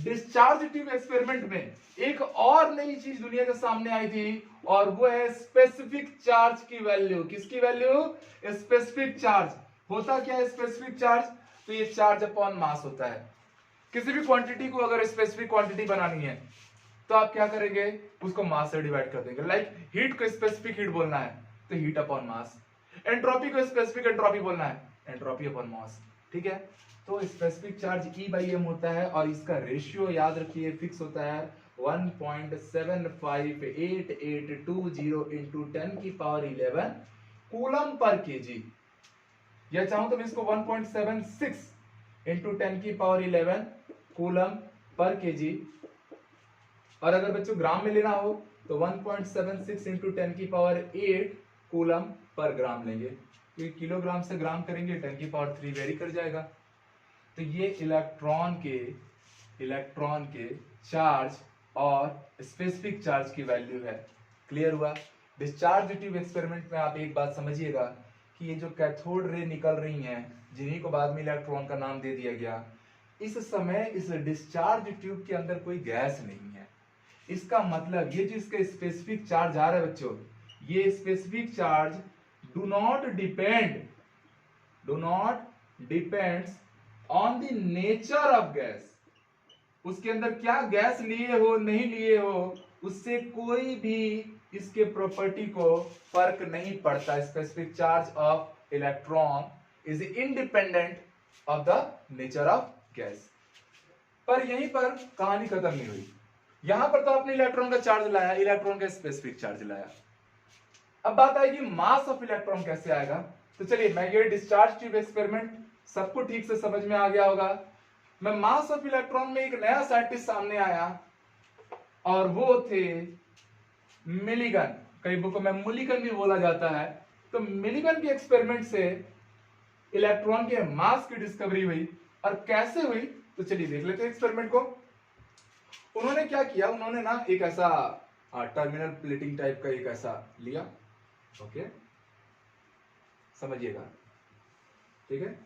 डिस्चार्ज ट्यूब एक्सपेरिमेंट में एक और नई चीज दुनिया के सामने आई थी, और वो है स्पेसिफिक चार्ज की वैल्यू। किसकी वैल्यू? Specific charge. होता क्या है स्पेसिफिक चार्ज? तो ये चार्ज अपॉन मास होता है। किसी भी क्वांटिटी को अगर स्पेसिफिक क्वांटिटी बनानी है तो आप क्या करेंगे? उसको मास से डिवाइड कर देंगे। लाइक हीट को स्पेसिफिक हीट बोलना है तो हीट अपॉन मास, एंट्रोपी को स्पेसिफिक एंट्रोपी बोलना है, एंट्रोपी अपॉन मास। ठीक है, तो स्पेसिफिक चार्ज E/m होता है, और इसका रेशियो याद रखिए फिक्स होता है 1.7588820 इंटू 10 की पावर 11 कूलम पर केजी। या चाहूं तो मैं इसको 1.76 इंटू 10 की पावर 11 कूलम पर केजी, और अगर बच्चों ग्राम में लेना हो तो 1.76 इंटू 10 की पावर 8 कूलम पर ग्राम लेंगे, क्योंकि किलोग्राम से ग्राम करेंगे 10 की पावर 3 वेरी कर जाएगा। तो ये इलेक्ट्रॉन के चार्ज और स्पेसिफिक चार्ज की वैल्यू है। क्लियर हुआ? डिस्चार्ज ट्यूब एक्सपेरिमेंट में आप एक बात समझिएगा कि ये जो कैथोड रे निकल रही हैं, जिन्हीं को बाद में इलेक्ट्रॉन का नाम दे दिया गया, इस समय इस डिस्चार्ज ट्यूब के अंदर कोई गैस नहीं है। इसका मतलब ये जो इसका स्पेसिफिक चार्ज आ रहा है बच्चों, ये specific charge do not depends on the nature of gas. उसके अंदर क्या गैस लिए हो नहीं लिए हो उससे कोई भी इसके प्रॉपर्टी को फर्क नहीं पड़ता। Specific charge of electron is independent of the nature of gas. पर यहीं पर कहानी खत्म नहीं हुई। यहां पर तो आपने इलेक्ट्रॉन का चार्ज लाया, इलेक्ट्रॉन का स्पेसिफिक चार्ज लाया। अब बात आएगी मास ऑफ इलेक्ट्रॉन कैसे आएगा। तो चलिए, मैं ये डिस्चार्ज ट्यूब एक्सपेरिमेंट सबको ठीक से समझ में आ गया होगा। मैं मास ऑफ इलेक्ट्रॉन में एक नया साइंटिस्ट सामने आया, और वो थे मिलिगन। कई बुकों में मुलिगन भी बोला जाता है। तो मिलिगन के एक्सपेरिमेंट से इलेक्ट्रॉन के मास की डिस्कवरी हुई। और कैसे हुई तो चलिए देख लेते हैं एक्सपेरिमेंट को। उन्होंने क्या किया, उन्होंने ना एक ऐसा टर्मिनल प्लेटिंग टाइप का एक ऐसा लिया। ओके, समझिएगा, ठीक है।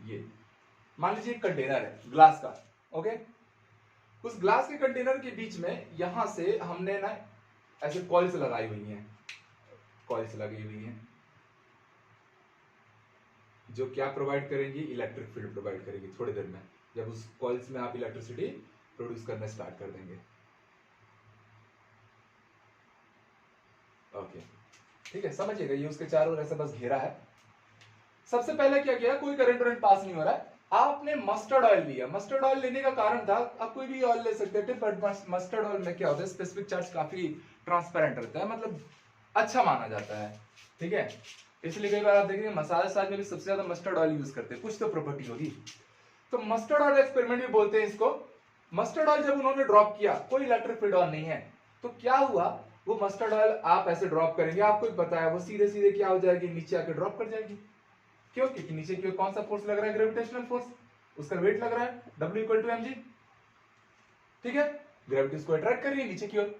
ये मान लीजिए एक कंटेनर है ग्लास का। ओके, उस ग्लास के कंटेनर के बीच में यहां से हमने ना ऐसे कॉइल्स लगाई हुई हैं, कॉइल्स लगी हुई हैं जो क्या प्रोवाइड करेंगी? इलेक्ट्रिक फील्ड प्रोवाइड करेंगी थोड़ी देर में, जब उस कॉइल्स में आप इलेक्ट्रिसिटी प्रोड्यूस करना स्टार्ट कर देंगे। ओके, ठीक है, समझिएगा। ये उसके चारों ओर ऐसा बस घेरा है। सबसे पहले क्या किया, कोई करंट पास नहीं हो रहा है। आपने मस्टर्ड ऑयल लिया। मस्टर्ड ऑयल लेने का कारण था, आप कोई भी ऑयल ले सकते थे, बट मस्टर्ड ऑयल में क्या होता है, स्पेसिफिक चार्ज काफी ट्रांसपेरेंट रहता है, मतलब अच्छा माना जाता है। ठीक है, इसलिए कई बार आप देखेंगे मसाला साज में भी सबसे ज्यादा मस्टर्ड ऑयल यूज करते हैं, कुछ तो प्रॉपर्टी होगी। तो मस्टर्ड ऑयल एक्सपेरिमेंट भी बोलते हैं इसको। मस्टर्ड ऑयल जब उन्होंने ड्रॉप किया, कोई इलेक्ट्रिक फील्ड ऑन नहीं है, तो क्या हुआ, वो मस्टर्ड ऑयल आप ऐसे ड्रॉप करेंगे, आपको भी पता है वो सीधे सीधे क्या हो जाएगी, नीचे आके ड्रॉप कर जाएगी। क्यों? क्योंकि नीचे की ओर कौन सा फोर्स लग रहा है, ग्रेविटेशनल फोर्स, उसका वेट लग रहा है W = mg। ठीक है, ग्रेविटी उसको अट्रैक्ट कर रही है नीचे की ओर।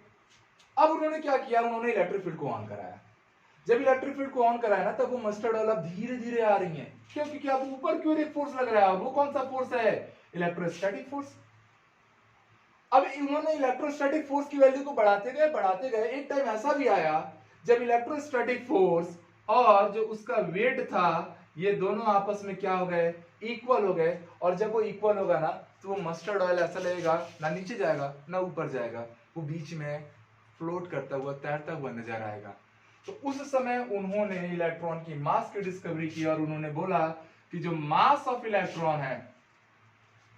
अब उन्होंने क्या किया, उन्होंने इलेक्ट्रिक फील्ड को ऑन कराया। जब इलेक्ट्रिक फील्ड को ऑन कराया ना, तब वो मस्टर्ड ऑयल अब धीरे धीरे आ रही है। क्यों? क्योंकि अब ऊपर की ओर एक फोर्स लग रहा है, वो कौन सा फोर्स है, इलेक्ट्रोस्टैटिक फोर्स। अब इन्होंने इलेक्ट्रोस्टैटिक फोर्स की वैल्यू को बढ़ाते गए, एक टाइम ऐसा भी आया जब इलेक्ट्रोस्टैटिक फोर्स और जो उसका वेट था, ये दोनों आपस में क्या हो गए, इक्वल हो गए। और जब वो इक्वल होगा ना, तो वो मस्टर्ड ऑयल ऐसा लगेगा, ना नीचे जाएगा ना ऊपर जाएगा, वो बीच में फ्लोट करता हुआ, तैरता हुआ नजर आएगा। तो उस समय उन्होंने इलेक्ट्रॉन की मास की डिस्कवरी की और उन्होंने बोला कि जो मास ऑफ इलेक्ट्रॉन है,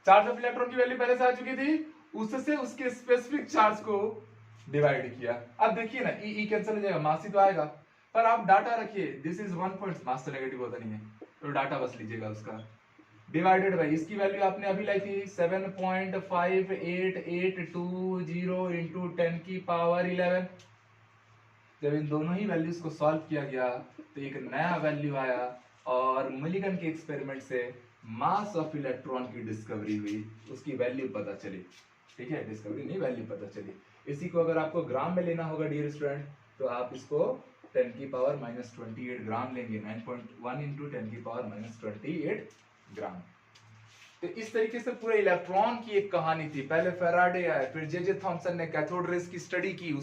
चार्ज ऑफ इलेक्ट्रॉन की वैल्यू पहले से आ चुकी थी, उससे उसके स्पेसिफिक चार्ज को डिवाइड किया। अब देखिए ना, ई कैंसिल हो जाएगा, मास ही तो आएगा, पर आप डाटा रखिए, दिस इज 1 पॉइंट, मास तो नेगेटिव होता नहीं है, तो डाटा बस लीजिएगा उसका, डिवाइडेड बाई इसकी वैल्यू आपने अभी लाई थी 7.5882 इंटू 10 की पावर 11। जब इन दोनों ही वैल्यूज को सॉल्व किया गया तो एक नया वैल्यू आया और मिलिगन के एक्सपेरिमेंट से मास ऑफ इलेक्ट्रॉन की डिस्कवरी हुई, उसकी वैल्यू पता चली। ठीक है, डिस्कवरी नहीं, वैल्यू पता चली। इसी को अगर आपको ग्राम में लेना होगा डियर स्टूडेंट, तो आप इसको 10 की पावर -28 ग्राम लेंगे, 9.1 इंटू 10 की पावर -28 ग्राम। तो इस तरीके से पूरे इलेक्ट्रॉन की एक कहानी थी। पहले फैराडे आए, फिर जे थॉमसन ने कैथोड रेस की स्टडी की,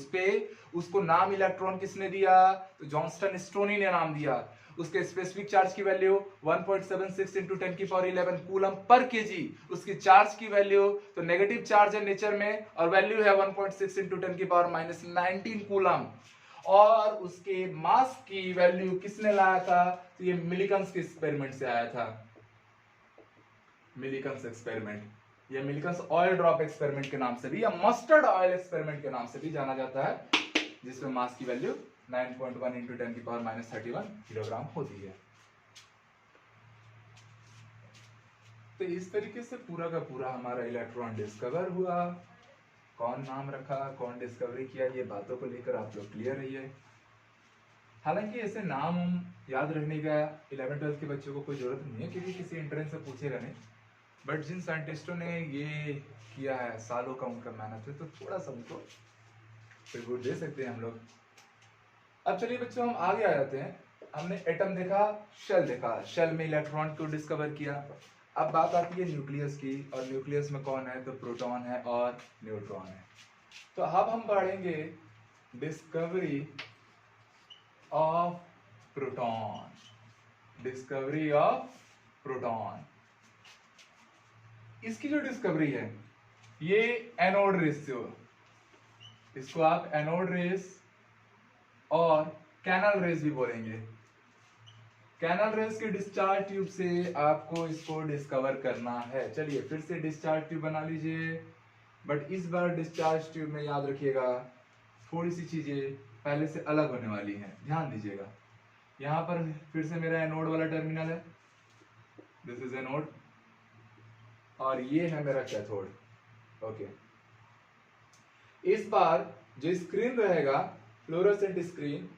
उसको नाम इलेक्ट्रॉन किसने दिया, तो जॉनस्टन स्टोनी ने नाम दिया। उसके स्पेसिफिक चार्ज की वैल्यू 1.76 इंटू 10 की पावर 11 कूलम पर केजी। उसकी चार्ज की वैल्यू, तो नेगेटिव चार्ज है नेचर में और वैल्यू है 1.6 इंटू 10 की पावर -19 कूलम। और उसके मास की वैल्यू किसने लाया था, तो ये मिलिकन्स के एक्सपेरिमेंट से आया था, मिलिकन्स एक्सपेरिमेंट, या मिलिकन्स ऑयल ड्रॉप एक्सपेरिमेंट के नाम से भी, या मस्टर्ड ऑयल एक्सपेरिमेंट के नाम से भी जाना जाता है, जिसमें मास की वैल्यू 9.1 इंटू 10 की पावर -31 किलोग्राम होती है। तो इस तरीके से पूरा का पूरा हमारा इलेक्ट्रॉन डिस्कवर हुआ। कौन नाम रखा, कौन डिस्कवरी किया, ये बातों को लेकर आप लोग क्लियर रहिए। हालांकि ऐसे नाम याद रखने का 11-12 के बच्चों को कोई जरूरत नहीं है, क्योंकि किसी एंट्रेंस से पूछेगा नहीं। बट जिन साइंटिस्टों ने ये किया है, सालों का उनका मेहनत है, तो थोड़ा सा उनको ट्रिब्यूट दे सकते हैं हम लोग। अब चलिए बच्चों, हम आगे आ जाते हैं। हमने एटम देखा, शेल देखा, शेल में इलेक्ट्रॉन को डिस्कवर किया। अब बात आती है न्यूक्लियस की, और न्यूक्लियस में कौन है, तो प्रोटॉन है और न्यूट्रॉन है। तो अब हम पढ़ेंगे discovery of proton, discovery of proton. इसकी जो डिस्कवरी है, ये एनोड रेस से हो, इसको आप एनोड रेस और कैनल रेस भी बोलेंगे। कैनल रेस के डिस्चार्ज ट्यूब से आपको इसको डिस्कवर करना है। चलिए फिर से डिस्चार्ज ट्यूब बना लीजिए, बट इस बार डिस्चार्ज ट्यूब में याद रखिएगा थोड़ी सी चीजें पहले से अलग होने वाली हैं, ध्यान दीजिएगा। यहां पर फिर से मेरा एनोड वाला टर्मिनल है, दिस इज एनोड, और ये है मेरा कैथोड। ओके, इस बार जो स्क्रीन रहेगा, फ्लोरोसेंट स्क्रीन,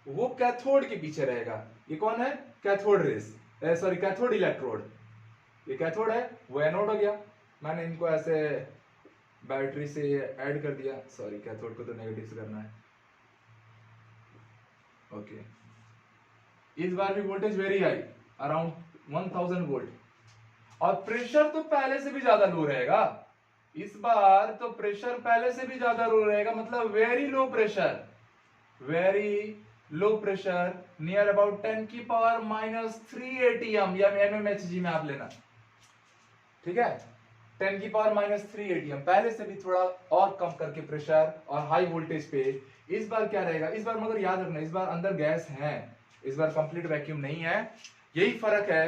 वो कैथोड के पीछे रहेगा। ये कौन है, cathode rays, sorry cathode electrode. ये कैथोड है, वो एनोड हो गया। मैंने इनको ऐसे बैटरी से ऐड कर दिया, सॉरी कैथोड को तो नेगेटिव से करना है। ओके, इस बार भी voltage very high, around 1000 volt, और प्रेशर तो पहले से भी ज्यादा लो रहेगा। इस बार तो प्रेशर पहले से भी ज्यादा लो रहेगा, मतलब very low pressure, very low pressure, near about 10 की पावर -3 एटीएम, या mmHg में आप लेना, ठीक है, 10 की पावर -3 एटीएम, पहले से भी थोड़ा और कम करके प्रेशर और हाई वोल्टेज पे। इस बार क्या रहेगा, इस बार मगर याद रखना, इस बार अंदर गैस है, इस बार कंप्लीट वैक्यूम नहीं है। यही फर्क है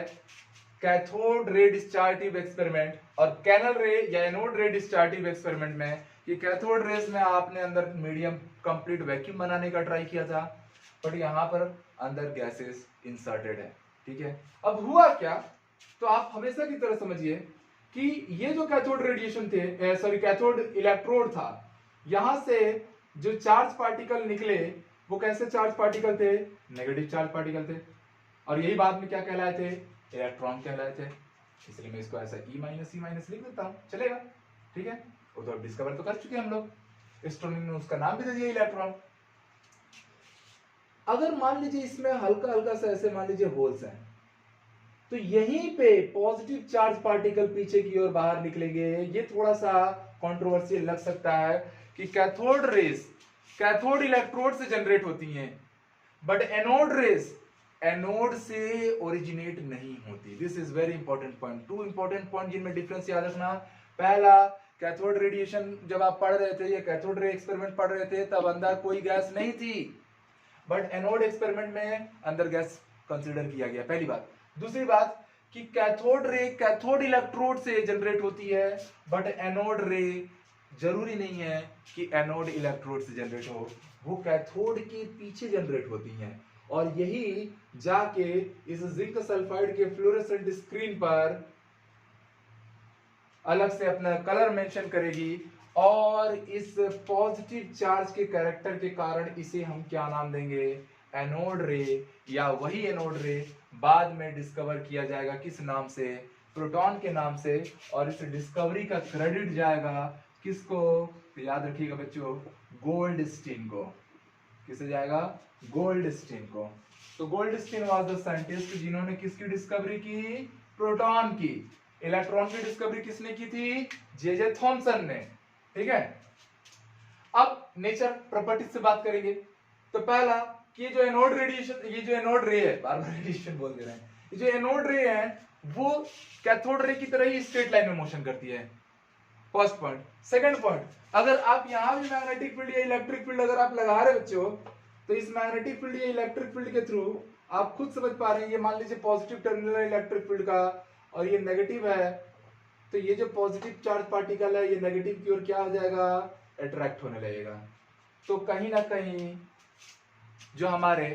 cathode ray discharge tube experiment और कैनल रे या एनोड रे डिस्चार्ज ट्यूब एक्सपेरिमेंट में। ये कैथोड रेस में आपने अंदर मीडियम कंप्लीट वैक्यूम बनाने का ट्राई किया था, बट यहाँ पर अंदर गैसेस इंसर्टेड है। ठीक है, अब हुआ क्या, तो आप हमेशा की तरह समझिए कि ये जो कैथोड रेडिएशन थे, सॉरी कैथोड इलेक्ट्रोड था, यहां से जो चार्ज पार्टिकल निकले वो कैसे चार्ज पार्टिकल थे, नेगेटिव चार्ज पार्टिकल थे, और यही बाद में क्या कहलाए थे, इलेक्ट्रॉन कहलाए थे। इसलिए मैं इसको ऐसा E- लिख देता हूं, चलेगा। ठीक है, वो तो डिस्कवर तो कर चुके हम लोग, एस्ट्रोनॉमी ने उसका नाम भी दे दिया इलेक्ट्रॉन। अगर मान लीजिए इसमें हल्का हल्का सा ऐसे मान लीजिए होल्स हैं, तो यहीं पे पॉजिटिव चार्ज पार्टिकल पीछे की ओर बाहर निकलेंगे। ये थोड़ा सा कंट्रोवर्शियल लग सकता है कि कैथोड रेस कैथोड इलेक्ट्रोड से जनरेट होती हैं, बट एनोड रेस एनोड से ओरिजिनेट नहीं होती। This is very important point. Two important point जिनमें डिफरेंस याद रखना। पहला, कैथोड रेडिएशन जब आप पढ़ रहे थे या कैथोड रे एक्सपेरिमेंट पढ़ रहे थे तब अंदर कोई गैस नहीं थी, बट एनोड एक्सपेरिमेंट में अंदर गैस कंसीडर किया गया, पहली बात। दूसरी बात कि कैथोड रे कैथोड इलेक्ट्रोड से जनरेट होती है, बट एनोड रे जरूरी नहीं है कि एनोड इलेक्ट्रोड से जनरेट हो, वो कैथोड के पीछे जनरेट होती हैं, और यही जाके इस जिंक सल्फाइड के फ्लोरोसेंट स्क्रीन पर अलग से अपना कलर मेंशन करेगी, और इस पॉजिटिव चार्ज के कैरेक्टर के कारण इसे हम क्या नाम देंगे, एनोड रे, या वही एनोड रे बाद में डिस्कवर किया जाएगा किस नाम से, प्रोटॉन के नाम से, और इस डिस्कवरी का क्रेडिट जाएगा किसको, तो याद रखिएगा बच्चों, गोल्डस्टीन को। किसे जाएगा, गोल्डस्टीन को। तो गोल्डस्टीन वाज द साइंटिस्ट जिन्होंने किसकी डिस्कवरी की, प्रोटॉन की। इलेक्ट्रॉन की डिस्कवरी किसने की थी, जे थॉमसन ने। ठीक है, अब नेचर प्रॉपर्टीज से बात करेंगे। तो पहला कि जो एनोड रेडिएशन, ये जो एनोड रे है, बार बार रेडिएशन बोल दे रहे हैं, ये जो एनोड रे है वो कैथोड रे की तरह ही स्ट्रेट लाइन में मोशन करती है, फर्स्ट पॉइंट। सेकंड पॉइंट, अगर आप यहां भी मैग्नेटिक फील्ड या इलेक्ट्रिक फील्ड अगर आप लगा रहे बच्चों, तो इस मैग्नेटिक फील्ड या इलेक्ट्रिक फील्ड के थ्रू आप खुद समझ पा रहे हैं, ये मान लीजिए पॉजिटिव टर्मिनल है इलेक्ट्रिक फील्ड का और ये नेगेटिव है, तो ये जो पॉजिटिव चार्ज पार्टिकल है ये नेगेटिव की ओर क्या हो जाएगा, अट्रैक्ट होने लगेगा। तो कहीं ना कहीं जो हमारे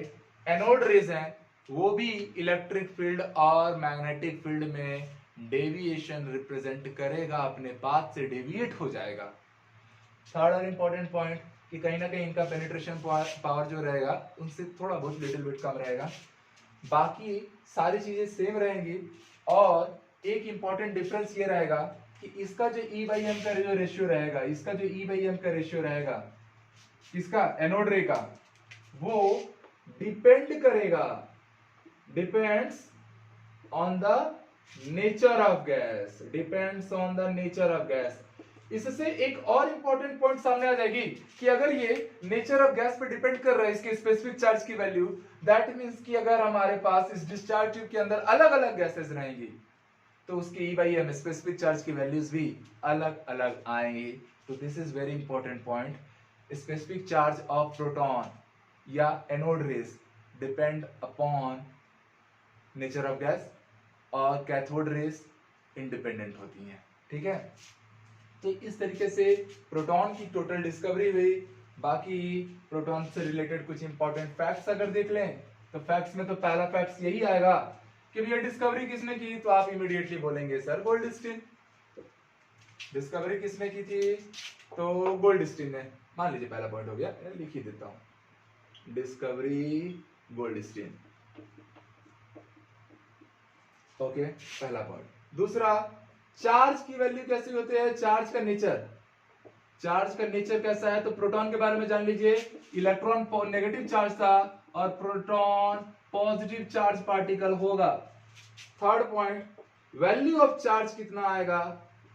एनोड रेज हैं वो भी इलेक्ट्रिक फील्ड और मैग्नेटिक फील्ड में डेविएशन रिप्रेजेंट करेगा, अपने पाथ से डेविएट हो जाएगा। थर्ड और इंपॉर्टेंट पॉइंट कि कहीं ना कहीं इनका पेनिट्रेशन पावर जो रहेगा उनसे थोड़ा बहुत लिटिल बिट कम रहेगा, बाकी सारी चीजें सेम रहेंगी। और एक इंपॉर्टेंट डिफरेंस ये रहेगा कि इसका जो E/m का जो रेशियो रहेगा, इसका जो E/m का रेशियो रहेगा, इसका एनोड रे का, वो डिपेंड करेगा, depends on the nature of gas, depends on the nature of gas. इससे एक और इंपॉर्टेंट पॉइंट सामने आ जाएगी कि अगर ये नेचर ऑफ गैस पे डिपेंड कर रहा है इसके स्पेसिफिक चार्ज की वैल्यू, दैट मींस कि अगर हमारे पास इस डिस्चार्ज ट्यूब के अंदर अलग अलग गैसेस रहेंगी तो उसकी E/m स्पेसिफिक चार्ज की वैल्यूज भी अलग अलग आएंगी। तो this is very important point. Specific charge of proton या anode rays depend upon nature of gas, और कैथोड रेज इंडिपेंडेंट होती हैं। ठीक है, तो इस तरीके से प्रोटॉन की टोटल डिस्कवरी हुई। बाकी प्रोटॉन से रिलेटेड कुछ इंपॉर्टेंट फैक्ट्स अगर देख लें तो फैक्ट्स में तो पहला फैक्ट्स यही आएगा कि भैया डिस्कवरी किसने की, तो आप इमीडिएटली बोलेंगे सर गोल्डस्टीन। डिस्कवरी किसने की थी, तो गोल्डस्टीन ने। मान लीजिए पहला पॉइंट हो गया, लिख ही देता हूं, डिस्कवरी गोल्डस्टीन। ओके, पहला पॉइंट। दूसरा, चार्ज की वैल्यू कैसी होती है, चार्ज का नेचर, चार्ज का नेचर कैसा है, तो प्रोटॉन के बारे में जान लीजिए, इलेक्ट्रॉन नेगेटिव चार्ज था और प्रोटॉन पॉजिटिव चार्ज पार्टिकल होगा। Third point, value of charge कितना आएगा,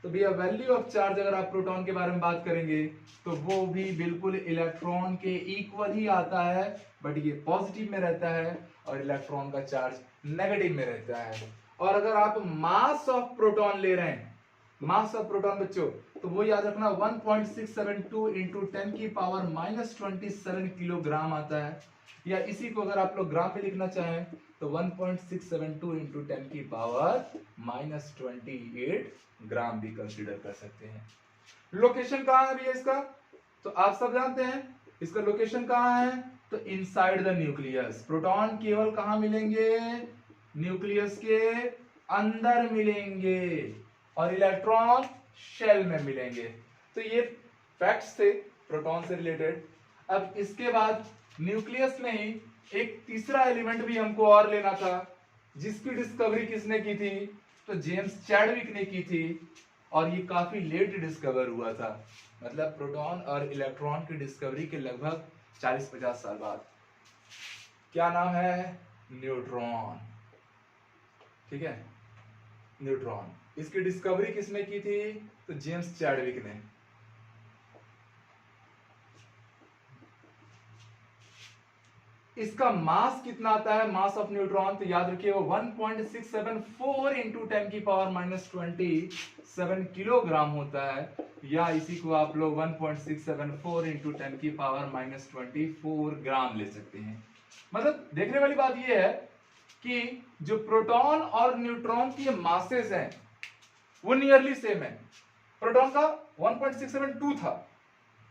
तो भैया वैल्यू ऑफ चार्ज अगर आप प्रोटॉन के बारे में बात करेंगे तो वो भी बिल्कुल इलेक्ट्रॉन के इक्वल ही आता है, बट ये पॉजिटिव में रहता है और इलेक्ट्रॉन का चार्ज नेगेटिव में रहता है। और अगर आप मास ऑफ प्रोटॉन ले रहे हैं, मास ऑफ प्रोटॉन बच्चों, तो वो याद रखना 1.672 इंटू 10 की पावर -27 किलोग्राम आता है, या इसी को अगर आप लोग ग्राम में लिखना चाहें तो 1.672 इंटू 10 की पावर -28 ग्राम भी कंसीडर कर सकते हैं। लोकेशन कहां है भैया इसका, तो आप सब जानते हैं इसका लोकेशन कहाँ है? तो इनसाइड द न्यूक्लियस। प्रोटॉन केवल कहाँ मिलेंगे? न्यूक्लियस के अंदर मिलेंगे और इलेक्ट्रॉन शेल में मिलेंगे। तो ये फैक्ट्स थे प्रोटॉन से रिलेटेड। अब इसके बाद न्यूक्लियस में ही एक तीसरा एलिमेंट भी हमको और लेना था, जिसकी डिस्कवरी किसने की थी? तो जेम्स चैडविक ने की थी, और ये काफी लेट डिस्कवर हुआ था, मतलब प्रोटॉन और इलेक्ट्रॉन की डिस्कवरी के लगभग 40-50 साल बाद। क्या नाम है? न्यूट्रॉन। ठीक है, न्यूट्रॉन। इसकी डिस्कवरी किसने की थी? तो जेम्स चैडविक ने। इसका मास कितना आता है? मास ऑफ न्यूट्रॉन, तो याद रखिए वो 1.674 इंटू 10 की पावर माइनस 27 किलोग्राम होता है, या इसी को आप लोग 1.674 इंटू 10 की पावर माइनस 24 ग्राम ले सकते हैं। मतलब देखने वाली बात यह है कि जो प्रोटॉन और न्यूट्रॉन की मासेस हैं वो नियरली सेम है। प्रोटॉन का 1.672 था,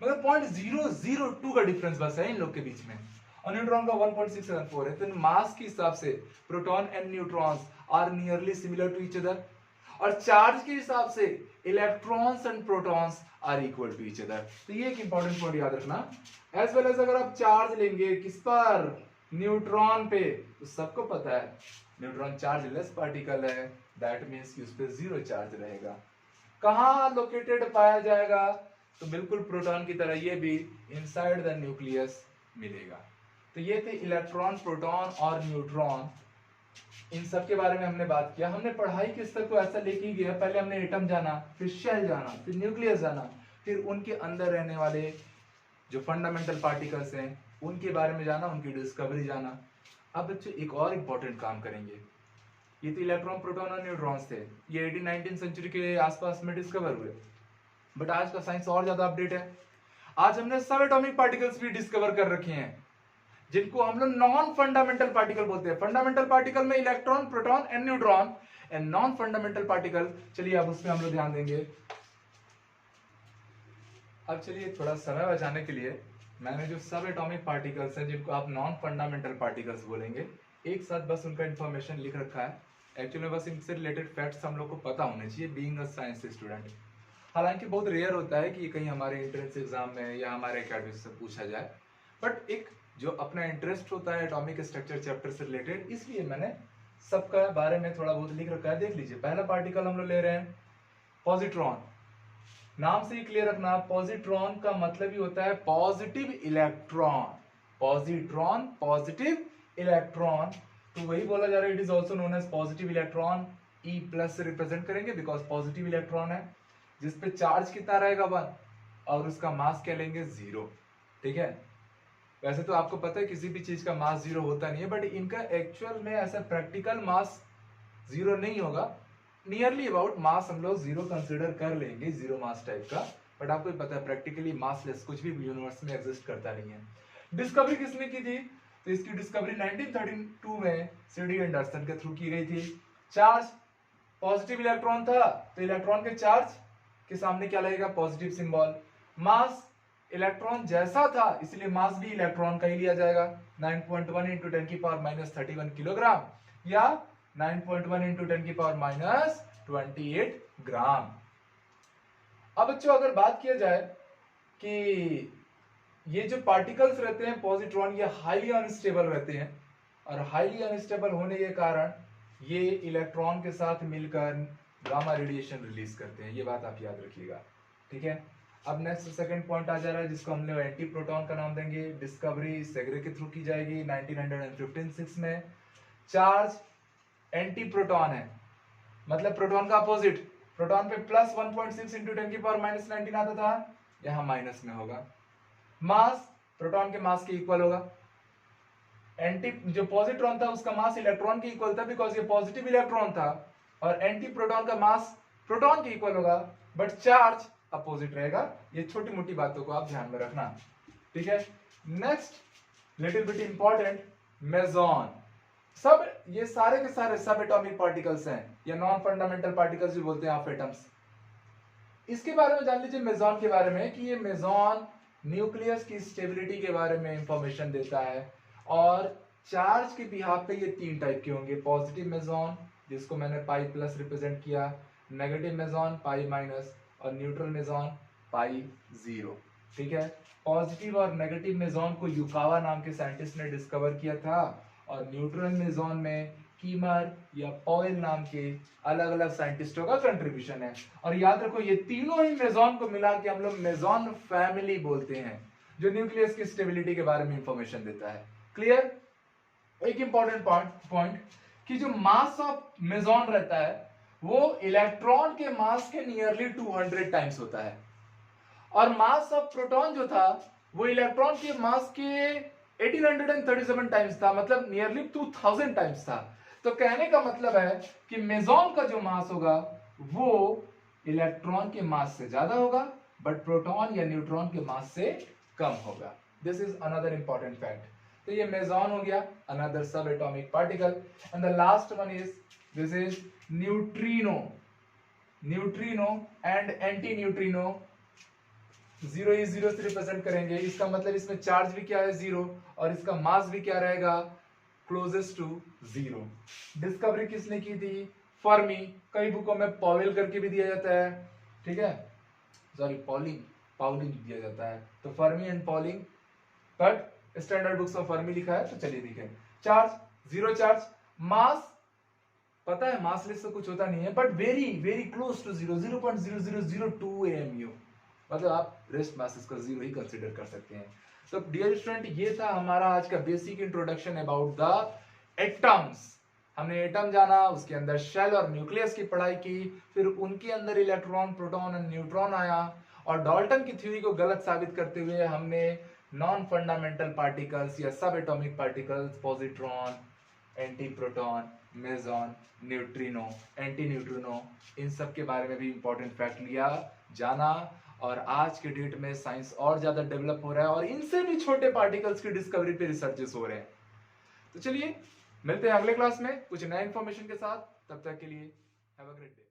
मतलब 0.002 का डिफरेंस बस है इन लोग के बीच में, और न्यूट्रॉन का 1.674 है। तो मास के हिसाब से proton and neutrons are nearly similar to each other, और चार्ज के हिसाब से electrons and protons are equal to each other. तो ये एक इंपॉर्टेंट पॉइंट याद रखना। एज वेल एज अगर आप चार्ज लेंगे किस पर? न्यूट्रॉन पे, तो सबको पता है न्यूट्रॉन चार्जलेस पार्टिकल है, दैट मीन्स कि उस पर जीरो चार्ज रहेगा। कहाँ लोकेटेड पाया जाएगा? तो बिल्कुल प्रोटॉन की तरह ये भी इनसाइड द न्यूक्लियस मिलेगा। तो ये थे इलेक्ट्रॉन, प्रोटॉन और न्यूट्रॉन। इन सब के बारे में हमने बात किया। हमने पढ़ाई के स्तर को ऐसा लेके ही गया, पहले हमने एटम जाना, फिर शेल जाना, फिर न्यूक्लियस जाना, फिर उनके अंदर रहने वाले जो फंडामेंटल पार्टिकल्स हैं उनके बारे में जाना, उनकी डिस्कवरी जाना। अब बच्चों एक और इम्पोर्टेंट काम करेंगे। ये तो इलेक्ट्रॉन, प्रोटॉन और न्यूट्रॉन्स थे, ये 18-19 सेंचुरी के आसपास में डिस्कवर हुए, बट आज का साइंस और ज्यादा अपडेट है। आज हमने सब एटॉमिक पार्टिकल्स भी डिस्कवर कर रखे हैं, जिनको हम लोग नॉन फंडामेंटल पार्टिकल बोलते हैं। फंडामेंटल पार्टिकल में electron, proton and neutron, and non fundamental particle, चलिए अब उसमें हम लोग ध्यान देंगे। अब चलिए थोड़ा समय बचाने के लिए मैंने जो सब एटॉमिक पार्टिकल्स हैं, जिनको आप नॉन फंडामेंटल पार्टिकल्स बोलेंगे, एक साथ बस उनका इंफॉर्मेशन लिख रखा है। एक्चुअली बस इनसे रिलेटेड फैक्ट्स हम लोग को पता होने चाहिए बीइंग अ साइंस स्टूडेंट। हालांकि बहुत रेयर होता है कि कहीं हमारे एंट्रेंस एग्जाम में या हमारे एकेडमिक से पूछा जाए, बट एक जो अपना इंटरेस्ट होता है एटॉमिक स्ट्रक्चर चैप्टर से रिलेटेड, इसलिए मैंने सबका बारे में थोड़ा बहुत लिख रखा है। देख लीजिए, पहला पार्टिकल हम लोग ले रहे हैं पॉजिट्रॉन। नाम से ही क्लियर रखना, पॉजिट्रॉन का मतलब ही होता है positive electron. Positron, positive electron, तो वही बोला जा रहा है, it is also known as positive electron. E+ से रिप्रेजेंट करेंगे बिकॉज पॉजिटिव इलेक्ट्रॉन है, जिसपे चार्ज कितना रहेगा 1, और उसका मास क्या लेंगे 0। ठीक है, वैसे तो आपको पता है किसी भी चीज का मास 0 होता नहीं है, बट इनका एक्चुअल में ऐसा प्रैक्टिकल मास 0 नहीं होगा। नियरली अबाउट मास हम लोग 0 कंसिडर कर लेंगे, 0 मास टाइप का, बट आपको पता है प्रैक्टिकली मासलेस कुछ भी यूनिवर्स में एग्जिस्ट करता नहीं है। डिस्कवरी किसने की थी? तो इसकी डिस्कवरी 1932 में सीडी एंडरसन के थ्रू की गई थी। चार्ज पॉजिटिव इलेक्ट्रॉन था, तो इलेक्ट्रॉन के चार्ज के सामने क्या लगेगा? Positive symbol. मास इलेक्ट्रॉन जैसा था, इसलिए मास भी इलेक्ट्रॉन का ही लिया जाएगा, 9.1 इंटू 10 की पावर माइनस 31 किलोग्राम, या 9.1 इंटू 10 की पावर माइनस 28 ग्राम। अब बच्चों अगर बात किया जाए कि ये जो पार्टिकल्स रहते हैं पॉजिट्रॉन, ये हाईली अनस्टेबल रहते हैं, और हाईली अनस्टेबल होने के कारण ये इलेक्ट्रॉन के साथ मिलकर गामा रेडिएशन रिलीज करते हैं। ये बात आप याद रखिएगा। ठीक है, अब नेक्स्ट सेकंड पॉइंट आ जा रहा है, जिसको हम लोग एंटी प्रोटॉन का नाम देंगे। डिस्कवरी सेग्रे के थ्रू की जाएगी 1956 में। चार्ज एंटी प्रोटॉन है, मतलब प्रोटॉन का अपोजिट। प्रोटॉन पे प्लस 1.6 इंटू 10 की पावर माइनस 19 आता था, यहां माइनस में होगा। मास प्रोटॉन के मास के इक्वल होगा। एंटी जो पॉजिट्रॉन था उसका मास इलेक्ट्रॉन के इक्वल था, बिकॉज ये पॉजिटिव इलेक्ट्रॉन था, और एंटी प्रोटॉन का मास प्रोटॉन के इक्वल होगा, बट चार्ज अपोजिट रहेगा। ये छोटी मोटी बातों को आप ध्यान में रखना। ठीक है, next little bit important, meson. सब ये सारे के सारे सब एटॉमिक पार्टिकल्स हैं, या नॉन फंडामेंटल पार्टिकल्स भी बोलते हैं ऑफ एटम्स। इसके बारे में जान लीजिए मेसॉन के बारे में, कि ये मेसॉन न्यूक्लियस की स्टेबिलिटी के बारे में इंफॉर्मेशन देता है, और चार्ज के बिहाफ पे ये 3 टाइप के होंगे, पॉजिटिव मेसॉन जिसको मैंने पाई प्लस रिप्रेजेंट किया, नेगेटिव मेसॉन पाई माइनस, और न्यूट्रल मेसॉन पाई 0। ठीक है, पॉजिटिव और नेगेटिव मेसॉन को युकावा नाम के साइंटिस्ट ने डिस्कवर किया था, और न्यूट्रल मेसॉन में कीमर या पॉयल नाम के अलग अलग साइंटिस्टों का कंट्रीब्यूशन है। और याद रखो ये तीनों ही मेसॉन को मिला के हम लोग मेसॉन फैमिली बोलते हैं, जो न्यूक्लियस की स्टेबिलिटी के बारे में इंफॉर्मेशन देता है। क्लियर? एक इंपॉर्टेंट पॉइंट कि जो मास ऑफ मेसॉन रहता है वो इलेक्ट्रॉन के मास के नियरली 200 टाइम्स होता है, और मास ऑफ प्रोटॉन जो था वो इलेक्ट्रॉन के मास के 1837 टाइम्स था, मतलब नियरली 2000 टाइम्स था। तो कहने का मतलब है कि मेसॉन का जो मास होगा वो इलेक्ट्रॉन के मास से ज्यादा होगा, बट प्रोटॉन या न्यूट्रॉन के मास से कम होगा। This is another important fact. तो ये मेसॉन हो गया, अनदर सब atomic particle. And the last one is this is neutrino. Neutrino and anti neutrino 0 ही 0 से रिप्रेजेंट करेंगे। इसका मतलब इसमें चार्ज भी क्या है 0, और इसका मास भी क्या रहेगा क्लोजेस्ट टू 0। डिस्कवरी किसने की थी? फर्मी। कई बुकों में पॉवेल करके भी दिया जाता है, ठीक है, सॉरी पाउलिंग दिया जाता है, तो Fermi and polling, but standard books में फर्मी लिखा है, तो चलिए ठीक है। चार्ज 0 चार्ज, मास पता है मास लेस तो कुछ होता नहीं है, but very very close to 0, 0.0002 AMU, मतलब आप रेस्ट मासेस का 0 ही कंसीडर कर सकते हैं। तो डियर स्टूडेंट, ये था हमारा आज का basic introduction about the atoms. हमने एटम जाना, उसके अंदर शेल और न्यूक्लियस की पढ़ाई की, फिर उनके अंदर इलेक्ट्रॉन, प्रोटॉन और न्यूट्रॉन आया, और डाल्टन की थ्योरी को गलत साबित करते हुए हमने नॉन फंडामेंटल पार्टिकल्स या sub atomic particles, positron, anti proton, meson, neutrino, anti neutrino, इन सब के बारे में भी इंपॉर्टेंट फैक्ट लिया, जाना। और आज के डेट में साइंस और ज्यादा डेवलप हो रहा है, और इनसे भी छोटे पार्टिकल्स की डिस्कवरी पे रिसर्चेस हो रहे हैं। तो चलिए मिलते हैं अगले क्लास में कुछ नए इंफॉर्मेशन के साथ। तब तक के लिए हैव अ ग्रेट डे।